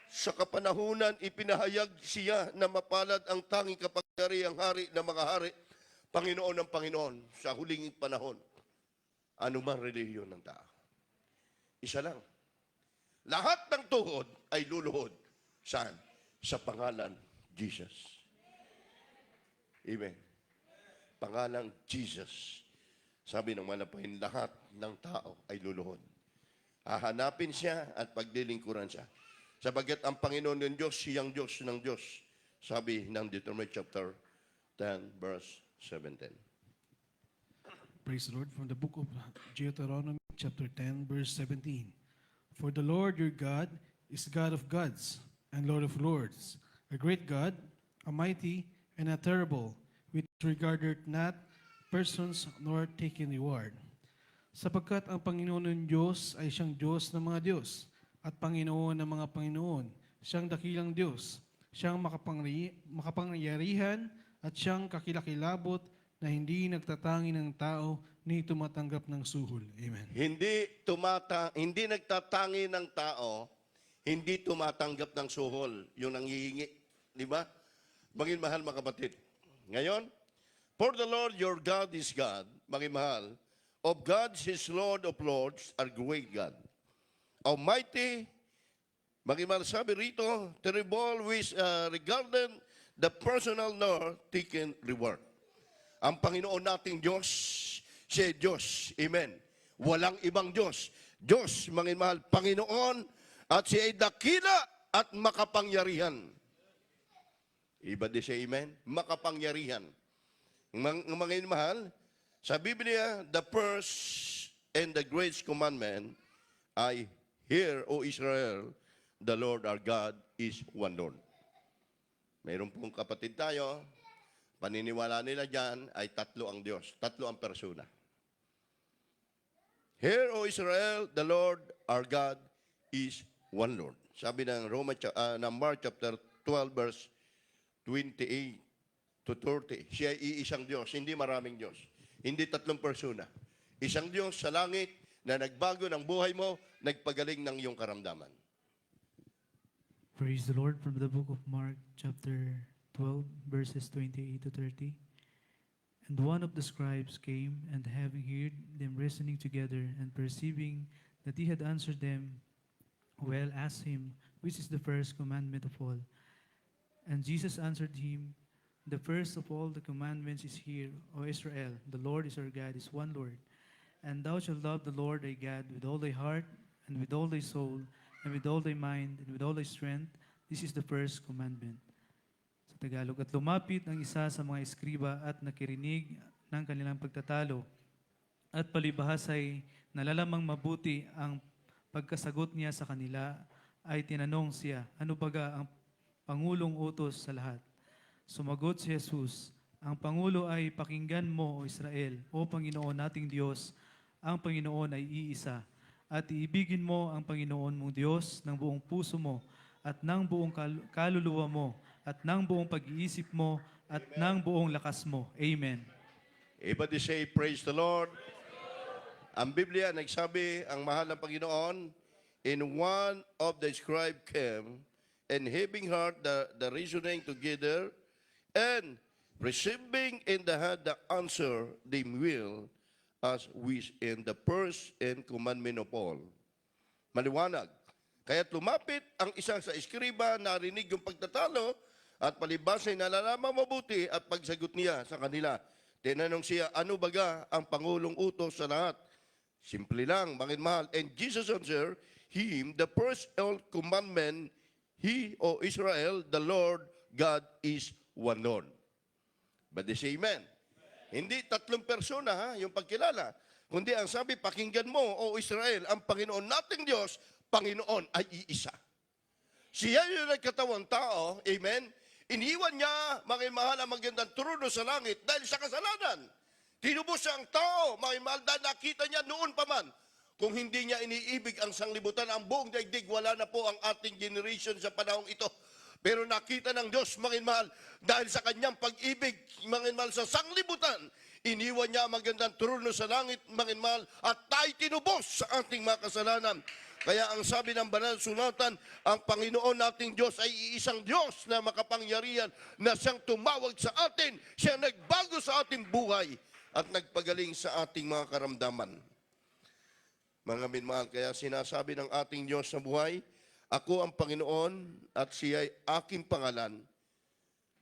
Sa kapanahunan, ipinahayag siya na mapalad ang tanging kapangyarihang hari ng mga hari, Panginoon ng Panginoon, sa huling panahon. Ano man relihiyon ng tao. Isa lang. Lahat ng tuhod ay luluhod. Saan? Sa pangalan Jesus. Amen. Pangalan Jesus. Sabi ng malapahin, lahat ng tao ay luluhod. Hahanapin siya at paglilingkuran siya. Sabagat ang Panginoon ng Diyos, siyang Diyos ng Diyos. Sabi ng Deuteronomy chapter 10, verse 17. Praise the Lord. From the book of Deuteronomy, chapter 10, verse 17. For the Lord your God is God of gods and Lord of lords, a great God, a mighty and a terrible, which regardeth not persons nor taking reward. Sapagkat ang Panginoon ng Diyos ay siyang Diyos ng mga Diyos at Panginoon ng mga Panginoon, siyang dakilang Diyos, siyang makapangyarihan at siyang kakilakilabot na hindi nagtatangi ng tao ni tumatanggap ng suhol. Amen. Hindi nagtatangi ng tao, hindi tumatanggap ng suhol. Yung nanghihingi. Di ba? Maging mahal mga kapatid. Ngayon, for the Lord your God is God, maging mahal, of gods his Lord of lords, are great God. Almighty, maging mahal sabi rito, terrible which regarding the personal nor taken reward. Ang Panginoon nating Diyos, siya Diyos. Amen. Walang ibang Diyos. Diyos, maging mahal, Panginoon, at siya ay dakila at makapangyarihan. Iba din siya, amen? Makapangyarihan. Maging mahal, sa Biblia, the first and the greatest commandment ay, Hear, O Israel, the Lord our God is one Lord. Mayroon pong kapatid tayo, paniniwala nila dyan ay tatlo ang Diyos, tatlo ang persona. Hear, O Israel, the Lord our God is one Lord. Sabi ng Mark chapter 12 verse 28 to 30. Siya ay iisang Diyos, hindi maraming Diyos. Hindi tatlong persona. Isang Diyos sa langit na nagbago ng buhay mo, nagpagaling ng iyong karamdaman. Praise the Lord from the book of Mark, chapter 12, verses 28 to 30. And one of the scribes came, and having heard them reasoning together, and perceiving that he had answered them well, asked him, which is the first commandment of all? And Jesus answered him, the first of all the commandments is here, O Israel, the Lord is our God, is one Lord. And thou shalt love the Lord thy God with all thy heart, and with all thy soul, and with all thy mind, and with all thy strength. This is the first commandment. Sa Tagalog, at lumapit ang isa sa mga eskriba at nakirinig ng kanilang pagtatalo. At palibhas ay nalalamang mabuti ang pagkasagot niya sa kanila, ay tinanong siya, ano baga ang pangulong utos sa lahat? Sumagot si Jesus, ang Pangulo ay pakinggan mo, O Israel, O Panginoon nating Diyos, ang Panginoon ay iisa, at iibigin mo ang Panginoon mong Diyos ng buong puso mo, at ng buong kaluluwa mo, at ng buong pag-iisip mo, at ng buong lakas mo. Amen. Everybody say, praise the Lord. Ang Biblia nagsabi, ang mahal ng Panginoon, in one of the scribe came, and having heard the reasoning together, and receiving in the hand the answer they will, as which in the first and commandment of all. Maliwanag. Kaya't lumapit ang isang sa eskriba, narinig yung pagtatalo, at palibas ay nalalaman mabuti at pagsagot niya sa kanila. Tinanong siya, ano baga ang pangulong utos sa lahat? Simple lang, mahal. And Jesus answered him, the first commandment, He, O Israel, the Lord God is one Lord. But they say amen. Hindi tatlong persona yung pagkilala. Kundi ang sabi, pakinggan mo, O Israel, ang Panginoon nating Diyos, Panginoon ay iisa. Siya yung nagkatawang tao, amen. Iniwan niya, mga mahal, ang magandang trono sa langit dahil sa kasalanan. Tinubos siya ang tao, mga mahal, dahil nakita niya noon pa man. Kung hindi niya iniibig ang sanglibutan, ang buong daigdig, wala na po ang ating generation sa panahong ito. Pero nakita ng Diyos, mga mahal, dahil sa kanyang pag-ibig, mga mahal, sa sanglibutan, iniwan niya ang magandang trono sa langit, mga mahal, at tayo tinubos sa ating mga kasalanan. Kaya ang sabi ng banal sulatan, ang Panginoon nating Diyos ay iisang Diyos na makapangyarihan na siyang tumawag sa atin, siyang nagbago sa ating buhay at nagpagaling sa ating mga karamdaman. Mga minmahal, kaya sinasabi ng ating Diyos sa buhay, ako ang Panginoon at siya ay aking pangalan.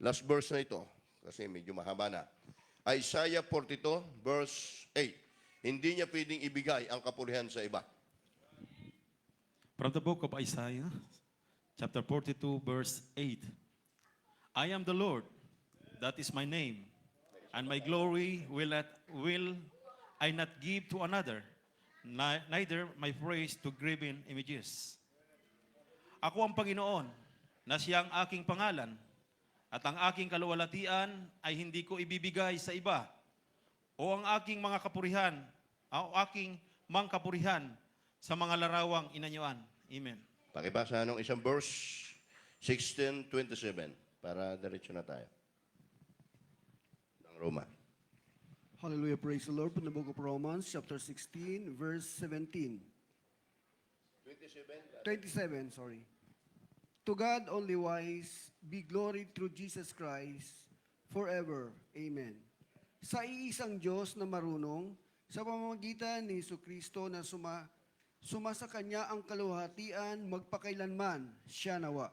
Last verse na ito, kasi medyo mahaba na. Isaiah 42, verse 8. Hindi niya pwedeng ibigay ang kapurihan sa iba. From the book of Isaiah, chapter 42, verse 8. I am the Lord, that is my name, and my glory will I not give to another, neither my praise to graven images. Ako ang Panginoon, na siyang aking pangalan, at ang aking kaluwalhatian ay hindi ko ibibigay sa iba, o ang aking mga kapurihan, o aking mangkapurihan sa mga larawang inanyuan. Amen. Pakibasa ng isang verse, 16:27, para diretso na tayo. Ng Roma. Hallelujah, praise the Lord. From the book of Romans, chapter 16, verse 17. 27, sorry. To God only wise, be glory through Jesus Christ, forever. Amen. Sa iisang Diyos na marunong, sa pamamagitan ni Jesucristo na sumasa Kanya ang kaluwalhatian, magpakailanman, siya nawa.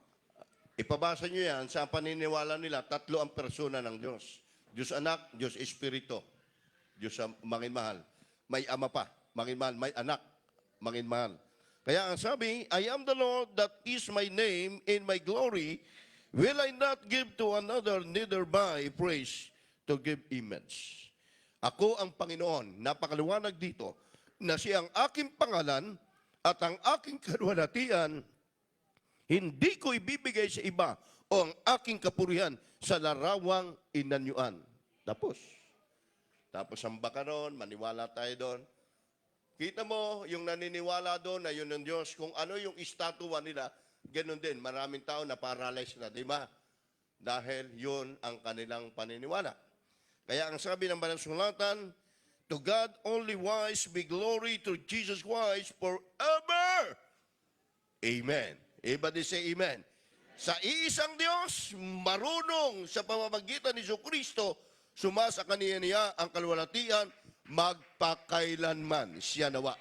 Ipabasa nyo yan sa paniniwala nila, tatlo ang persona ng Diyos. Diyos Anak, Diyos Espiritu, Diyos manginmahal. May Ama pa, manginmahal. May Anak, manginmahal. Kaya ang sabi, I am the Lord, that is my name, in my glory will I not give to another, neither by praise to give image. Ako ang Panginoon, napakaliwanag dito, na siyang aking pangalan at ang aking kaluwalhatian, hindi ko ibibigay sa iba o ang aking kapurihan sa larawang inanyuan. Tapos ang baka ron, maniwala tayo doon. Kita mo, yung naniniwala doon na yun ng Diyos, kung ano yung istatwa nila, ganun din, maraming tao na paralyzed na, di ba? Dahil yun ang kanilang paniniwala. Kaya ang sabi ng Banal Sulatan, to God only wise be glory to Jesus Christ forever. Amen. Everybody say amen. Sa iisang Diyos, marunong sa pamamagitan ni Jesucristo, sumasa kaniya niya ang kalwalatian, magpakailanman siya nawa.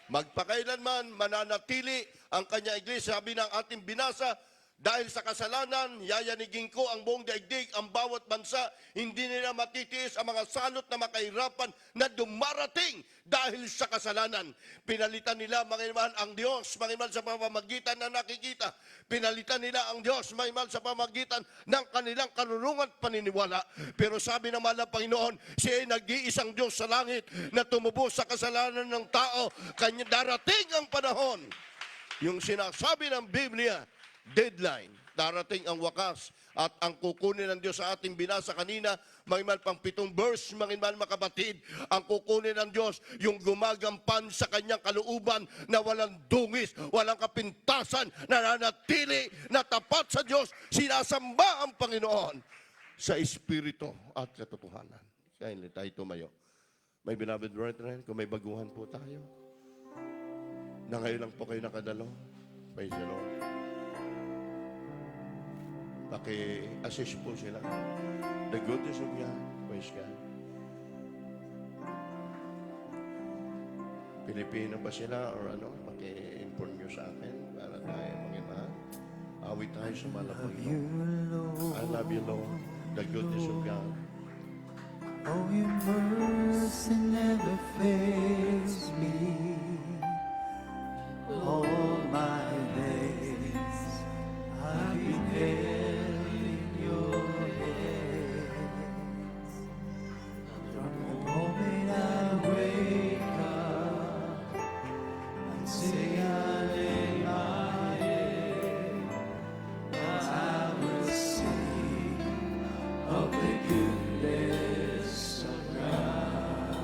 Magpakailanman, mananatili ang kanya iglesia. Sabi ng ating binasa, dahil sa kasalanan, yayanigin ko ang buong daigdig, ang bawat bansa, hindi nila matitiis ang mga salot na makahirapan na dumarating dahil sa kasalanan. Pinalitan nila, mga iman, ang Diyos, mga iman, sa pamamagitan na nakikita. Pinalitan nila ang Diyos, mga iman, sa pamamagitan ng kanilang karunungan at paniniwala. Pero sabi naman ng Panginoon, siya ay nag-iisang Diyos sa langit na tumubos sa kasalanan ng tao. Kanya darating ang panahon. Yung sinasabi ng Biblia, deadline, darating ang wakas at ang kukunin ng Diyos sa ating binasa kanina, mangimal pang 7 verse, mangimal mga kapatid, ang kukunin ng Diyos, yung gumagampan sa kanyang kalooban na walang dungis, walang kapintasan, nananatili na tapat sa Diyos, sinasamba ang Panginoon sa Espiritu at katotohanan. Kaya hindi tayo tumayo. My beloved brethren, kung may baguhan po tayo, na ngayon lang po kayo nakadalo, praise the Lord. Paki-assist po sila. The goodness of God. Praise God. Pilipino ba sila or ano? Paki-inform nyo sa akin para tayo mag-imahan. Awit tayo sa malapag. I love you, Lord. The goodness of God. Oh, your mercy never fails me. All my days I've been held in your hands. From the moment I wake up until I lay my head, I will sing of the goodness of God.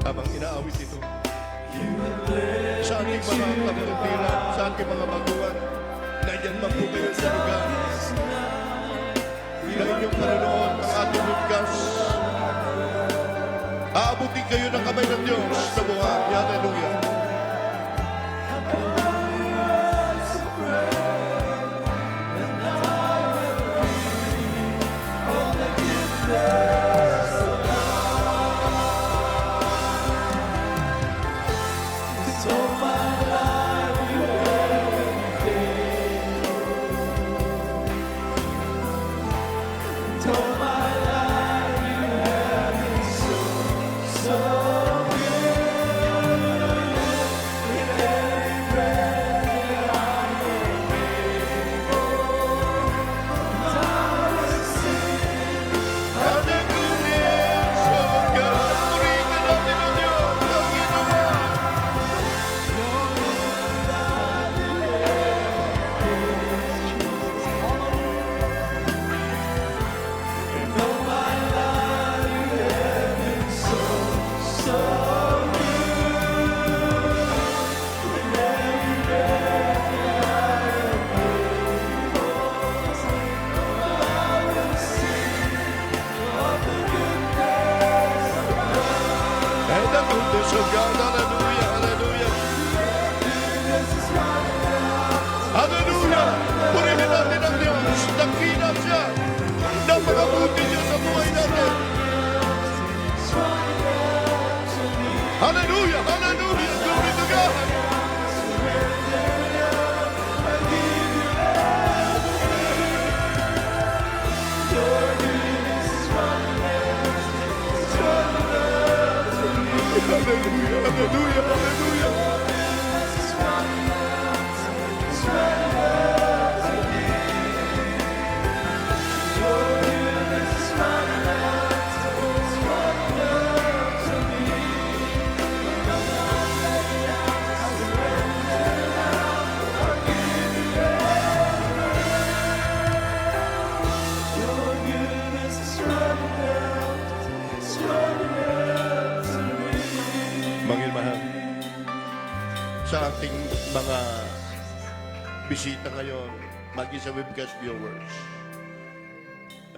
habang inaawit ito. Sa ating mga kapatiran, sa ating mga baguhan, nandiyan man po kayo sa lugar na inyong Panginoon ang ating ligtas. Aabutin kayo ng kamay ng Diyos sa buhay. Hallelujah. And the goodness of God, hallelujah, hallelujah. Hallelujah! Purihin natin ang Diyos. Nakina siya. Napakabuti niya sa buhay natin. Hallelujah! Hallelujah! Glory to God! Hallelujah! Hallelujah! Hallelujah! Mahal sa ating mga bisita ngayon, maging sa webcast viewers.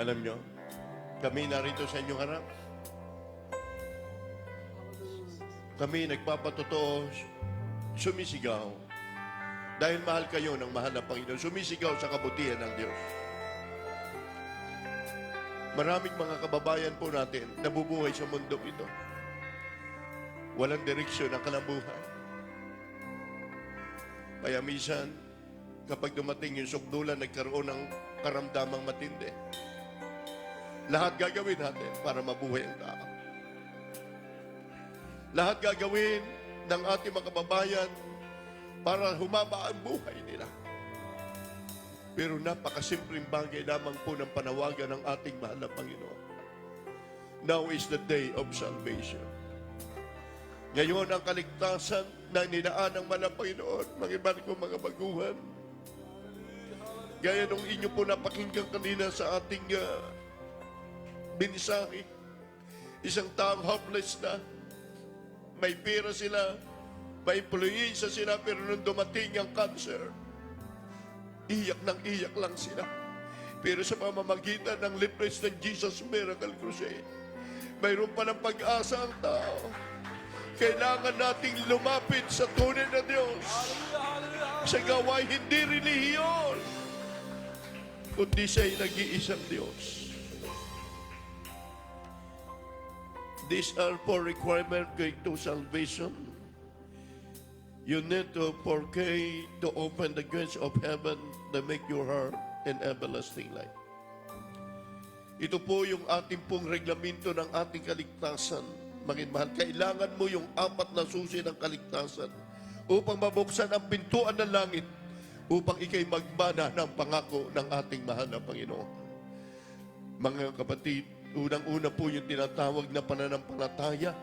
Alam nyo, kami narito sa inyong harap. Kami nagpapatotoo, sumisigaw. Dahil mahal kayo ng mahal na Panginoon, sumisigaw sa kabutihan ng Diyos. Maraming mga kababayan po natin nabubuhay sa mundo ito. Walang direksyon ang kalabuhay. Kaya minsan, kapag dumating yung sukdulan, nagkaroon ng karamdamang matindi. Lahat gagawin natin para mabuhay ang tao. Lahat gagawin ng ating mga kababayan para humaba ang buhay nila. Pero napakasimpleng bagay lamang po ng panawagan ng ating mahal na Panginoon. Now is the day of salvation. Ngayon ang kaligtasan na ninaan ng mahal na Panginoon, mga iba ko mga baguhan. Gaya nung inyo po napakinggan kanina sa ating mensahe, isang taong hopeless na, may pera sila, may influensya sila, pero nung dumating ang cancer, iyak lang sila. Pero sa pamamagitan ng lips ng Jesus Miracle Crusade, mayroon pa ng pag-asa ang tao. Kailangan nating lumapit sa tunay na Diyos. Sa gawain hindi relihiyon, kundi siya'y nag-iisang Diyos. These are four requirements going to salvation. You need to pray to open the gates of heaven that make your heart an everlasting life. Ito po yung ating pong reglamento ng ating kaligtasan. Mahal, kailangan mo yung 4 na susi ng kaligtasan upang mabuksan ang pintuan ng langit upang ikay magmana ng pangako ng ating mahal na Panginoon. Mga kapatid, unang-una po yung tinatawag na pananampalataya.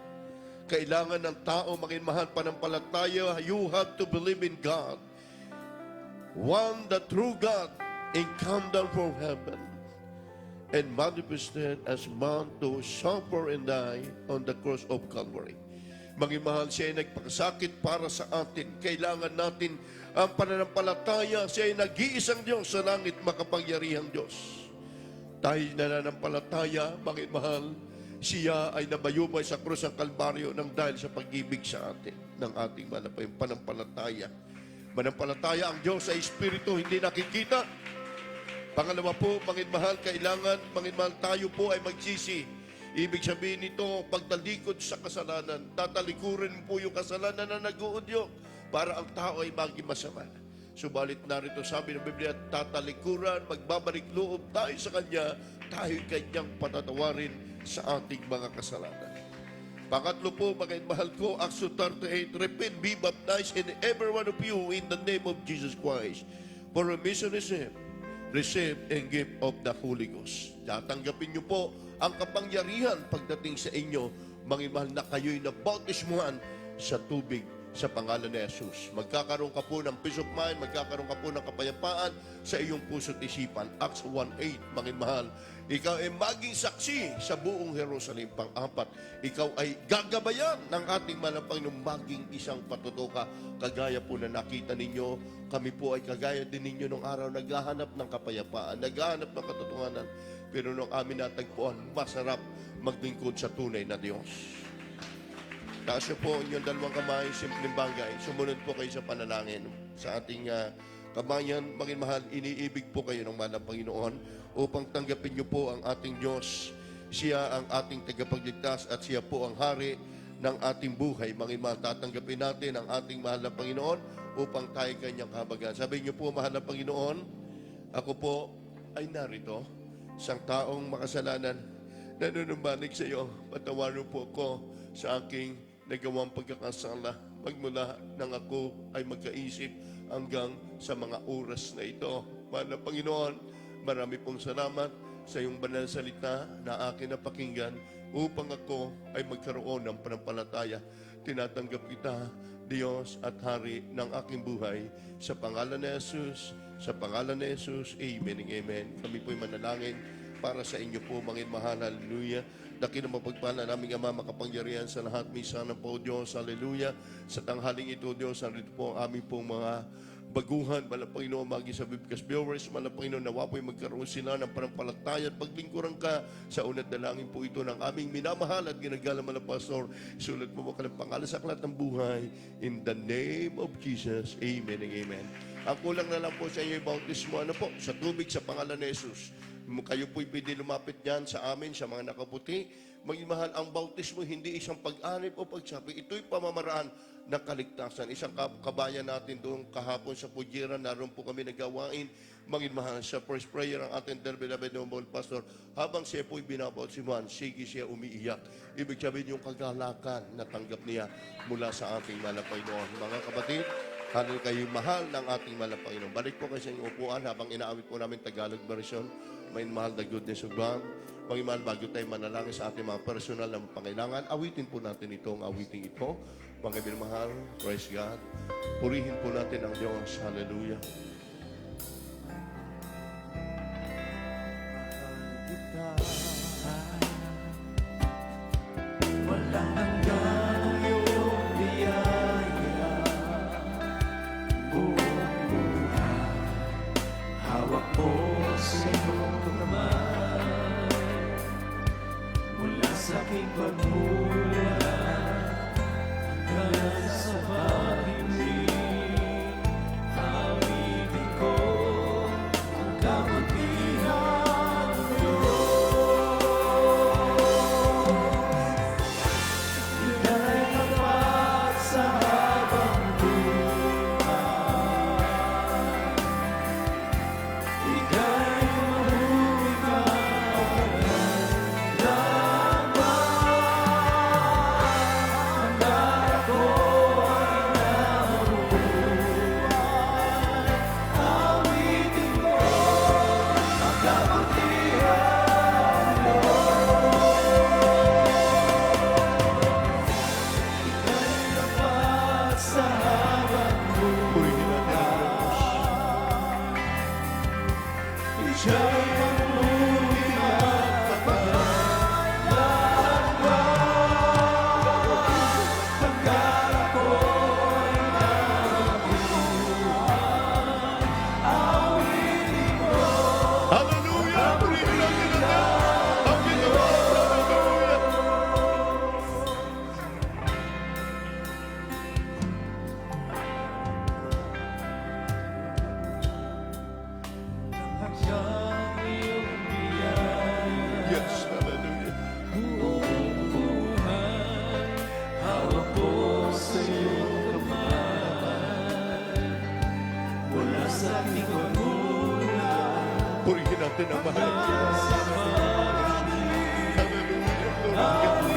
Kailangan ng tao mahal pananampalataya. You have to believe in God. One, the true God, and come down from heaven and manifested as man to suffer and die on the cross of Calvary. Mangimahal, siya ay nagpakasakit para sa atin. Kailangan natin ang pananampalataya. Siya ay nag-iisang Diyos sa langit, makapangyarihang Diyos. Tayo nananampalataya, mangimahal, siya ay nabayubay sa krus ng Kalbaryo nang dahil sa pag-ibig sa atin ng ating panampalataya. Manampalataya ang Diyos ay Espiritu, hindi nakikita. Pangalawa po, mangimahal, kailangan, mangimahal, tayo po ay magsisi. Ibig sabihin nito, pagtalikod sa kasalanan, tatalikurin po yung kasalanan na nag-uudyok para ang tao ay maging masama. Subalit narito sabi ng Biblia, tatalikuran, magbabalik loob tayo sa Kanya, tayo Kanyang patatawarin sa ating mga kasalanan. Pangatlo po, mga mahal ko, Acts 2:38, repent, be baptized in every one of you in the name of Jesus Christ for remission of sin, receive and gift of the Holy Ghost. Tatanggapin niyo po ang kapangyarihan pagdating sa inyo, mga mahal, na kayo'y nabautismuhan sa tubig sa pangalan ni Jesus. Magkakaroon ka po ng peace of mind, magkakaroon ka po ng kapayapaan sa iyong puso't isipan. Acts 1:8, mga mahal, ikaw ay maging saksi sa buong Jerusalem. Pang-apat, ikaw ay gagabayan ng ating Panginoon maging isang patutuka. Kagaya po na nakita ninyo, kami po ay kagaya din ninyo nung araw, naghahanap ng kapayapaan, naghahanap ng katotohanan. Pero nung amin natagpuan, masarap maglingkod sa tunay na Diyos. Taas niyo po inyong dalawang kamay, simpleng bagay. Sumunod po kayo sa panalangin. Sa ating kamayan, maging mahal, iniibig po kayo ng mahal na Panginoon upang tanggapin niyo po ang ating Diyos. Siya ang ating tagapagligtas at siya po ang hari ng ating buhay. Maging mahal, tatanggapin natin ang ating mahal na Panginoon upang tayo kanyang kahabagan. Sabi niyo po, mahal na Panginoon, ako po ay narito, isang taong makasalanan, nanunumbalik sa iyo. Patawarin po ko sa aking nagawang pagkakasala magmula nang ako ay magkaisip hanggang sa mga oras na ito. Mahal na Panginoon, marami pong salamat sa iyong banal salita na akin napakinggan upang ako ay magkaroon ng panampalataya. Tinatanggap kita, Diyos at Hari ng aking buhay. Sa pangalan ni Jesus, sa pangalan ni Jesus, amen and amen. Kami po'y manalangin para sa inyo po, mga mahal. Hallelujah. Dakilang mapagpala naming Ama, makapangyarihan sa lahat. Minsan po, Diyos. Hallelujah. Sa tanghaling ito, Diyos, narito po ang aming pong mga baguhan, malang Panginoon, magi sa Bibcast viewers, malang Panginoon, nawa po'y magkaroon sila ng panampalataya at paglingkuran ka sa unat dalangin po ito ng aming minamahal at ginagalang malang Pastor. Sulat mo ka ng pangalan sa aklat ng buhay. In the name of Jesus, amen and amen. Ang kulang na lang po sa inyo yung bautismo, ano po, sa tubig sa pangalan ni Jesus. Kayo po'y pwede lumapit dyan sa amin, sa mga nakaputi. Maging mahal, ang bautismo hindi isang pag-anib o pagsabi. Ito'y pamamaraan ng kaligtasan. Isang kabayan natin doon kahapon sa Pujiran, naroon po kami nagawain. Maging mahal, sa first prayer ang ating beloved noble pastor, habang siya po'y binabautismuhan, sige siya umiiyak. Ibig sabihin yung kagalakan na tanggap niya mula sa ating mahal na Panginoon. Mga kapatid, halil kayo mahal ng ating mahal na Panginoon. Balik po kayo sa inyong upuan habang inaawit po namin Tagalog version. May mahal the goodness of God. Mga mahal, bago tayo manalangin sa ating mga personal na pangailangan, awitin po natin itong awiting ito. Mga mahal, praise God. Purihin po natin ang Diyos. Hallelujah. Walang hanggan ang iyong biyaya. Buong buhay, hawak mo sa iyong kamay. Mula sa aking pagmula hanggang sa pag-ibig, awitin ko ang kabutihan ng Diyos. natin ang mahal. Hallelujah. Glory to God.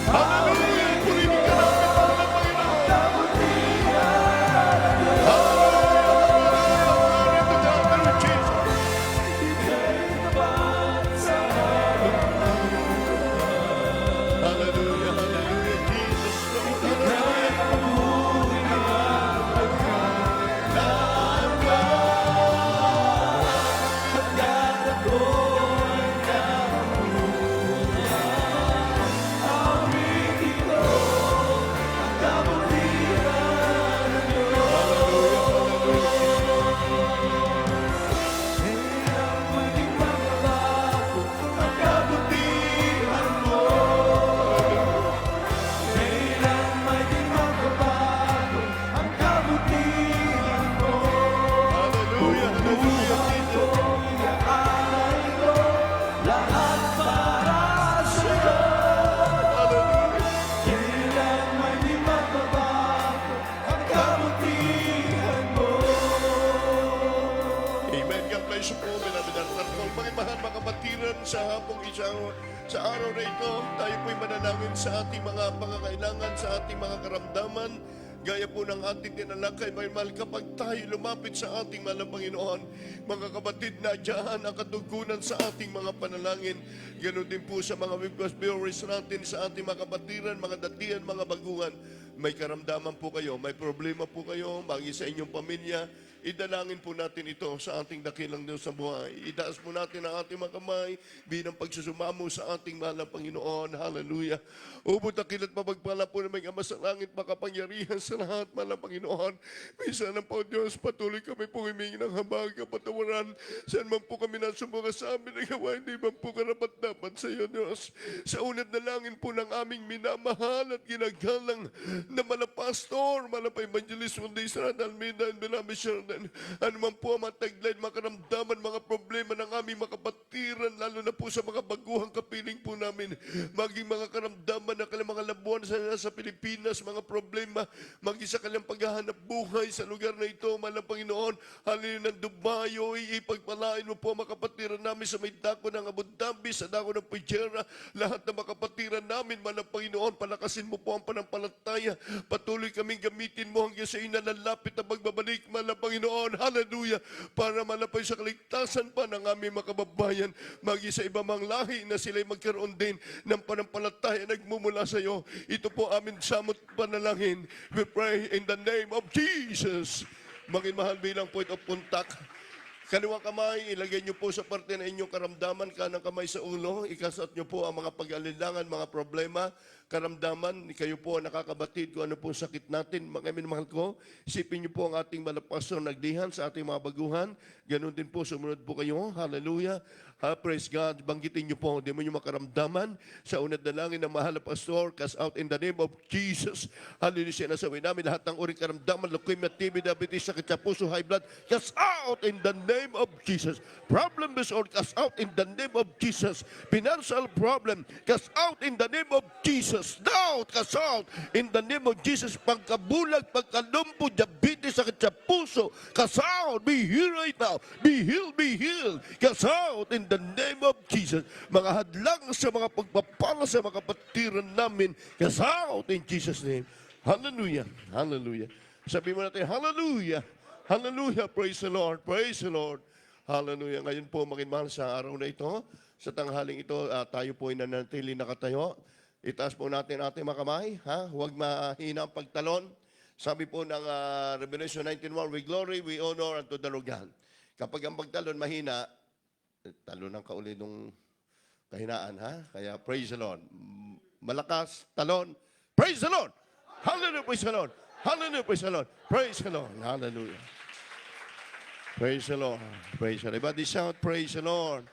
Hallelujah! Purihin ka namin, mahal na Panginoon. Hallelujah! Glory to God, Lord Jesus. Hallelujah, hallelujah, Jesus, Lord. Hallelujah. Hallelujah, hallelujah, Jesus. Hallelujah. Amen. God bless you po. Binabinartan ko. Pagmahal mga kapatiran sa hapong isang sa araw na ito, tayo po'y manalangin sa ating mga pangangailangan, sa ating mga karamdaman. Gaya po ng ating tinalakay, may mahal kapag tayo lumapit sa ating mahal na Panginoon, mga kapatid, na diyan ang katugunan sa ating mga panalangin. Ganon din po sa mga witness viewers natin, sa ating mga kapatiran, mga datian, mga baguhan. May karamdaman po kayo, may problema po kayo, magi sa inyong pamilya, idalangin po natin ito sa ating dakilang Diyos sa buhay. Itaas po natin ang ating mga kamay bilang pagsusumamo sa ating mahal na Panginoon. Hallelujah. Ubod dakilat mapagpala po na may Ama sa langit, makapangyarihan sa lahat, mahal na Panginoon. Minsan na po, Diyos, patuloy kami po humingi ng habag, kapatawaran. Saan man po kami nasumbuka sa amin na gawa, hindi man po karapat-dapat sa iyo, Diyos. Sa unat na langin po ng aming minamahal at ginagalang na malapastor, malapa-evangelist, kundi sa Almeida and Belami Sheridan. Ano man po ang mga tagline, mga karamdaman, mga problema ng aming mga kapatiran, lalo na po sa mga baguhang kapiling po namin. Maging mga karamdaman na kanilang mga labuan sa Pilipinas, mga problema, maging sa kanilang paghahanap buhay sa lugar na ito, mahal na Panginoon. Halin ng Dubayo, ipagpalain mo po ang mga kapatiran namin sa may dako ng Abu Dhabi, sa dako ng Pujera, lahat ng mga kapatiran namin, mahal na Panginoon, palakasin mo po ang panampalataya. Patuloy kaming gamitin mo hanggang sa inalalapit na magbabalik, mahal na Panginoon. Hallelujah. Para malapay sa kaligtasan pa ng aming mga kababayan, magi sa iba mang lahi na sila'y magkaroon din ng panampalataya nagmumula sa iyo. Ito po amin samot panalangin. We pray in the name of Jesus. Maging mahal bilang point of contact. Kaliwang kamay, ilagay niyo po sa parte ng inyong karamdaman, kanang kamay sa ulo, ikasat niyo po ang mga pag-alilangan, mga problema, karamdaman, kayo po ang nakakabatid kung ano po sakit natin. Mga minamahal ko, isipin niyo po ang ating malapastor nagdihan sa ating mga baguhan. Ganon din po, sumunod po kayo. Hallelujah. Praise God. Banggitin niyo po, hindi mo niyo makaramdaman. Sa unad na langin ng mahal na pastor, cast out in the name of Jesus. Hallelujah. Nasabi namin lahat ng uri karamdaman, leukemia, TB, diabetes, sakit sa puso, high blood, cast out in the name of Jesus. Problem disorder, cast out in the name of Jesus. Financial problem, cast out in the name of Jesus. Doubt, cast out in the name of Jesus. Pagkabulag, pagkalumpo, diabetes, sakit sa puso, cast out. Be healed right now. Be healed, be healed. Cast out in the name of Jesus. Mga hadlang sa mga pagpapala sa mga kapatiran namin, cast out in Jesus' name. Hallelujah. Hallelujah. Sabi mo natin, hallelujah. Hallelujah. Praise the Lord. Praise the Lord. Hallelujah. Ngayon po, maging sa araw na ito, sa tanghaling ito, tayo po ay nanatili nakatayo. Itaas po natin ating mga kamay. Huwag mahina ang pagtalon. Sabi po ng Revelation 19:1, we glory, we honor unto the Lord God. Kapag ang pagtalon mahina, talon ang kauli nung kahinaan. Kaya praise the Lord. Malakas, talon. Praise the Lord. Hallelujah, praise the Lord. Hallelujah, praise the Lord. Praise the Lord. Hallelujah. Praise the Lord. Praise the Lord. Everybody shout, praise the Lord.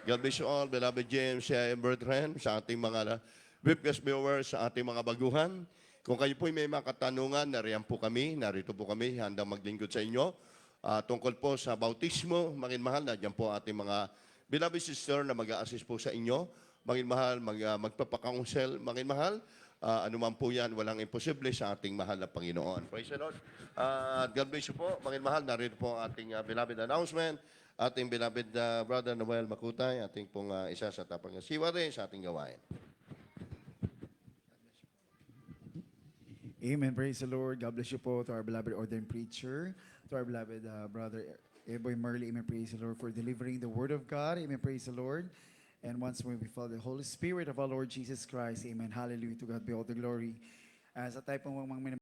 God bless you all, beloved James and Bertrand, sa ating mga webcast viewers, sa ating mga baguhan. Kung kayo po may mga katanungan, narito po kami, handang maglingkod sa inyo. Tungkol po sa bautismo, mahal, nandiyan po ating mga beloved sister na mag-a-assist po sa inyo. Mahal, magpapakounsel, mahal. Anuman po yan, walang imposible sa ating mahal na Panginoon. Praise the Lord. God bless you po, mahal, narito po ating beloved announcement. Ating beloved Brother Noel Makutay, ating pong isa sa tapang siwa rin sa ating gawain. Amen. Praise the Lord. God bless you po to our beloved ordained preacher, to our beloved brother Eboy Merly. Amen. Praise the Lord for delivering the word of God. Amen. Praise the Lord. And once more we follow the Holy Spirit of our Lord Jesus Christ. Amen. Hallelujah. To God be all the glory. Sa tayo pong mga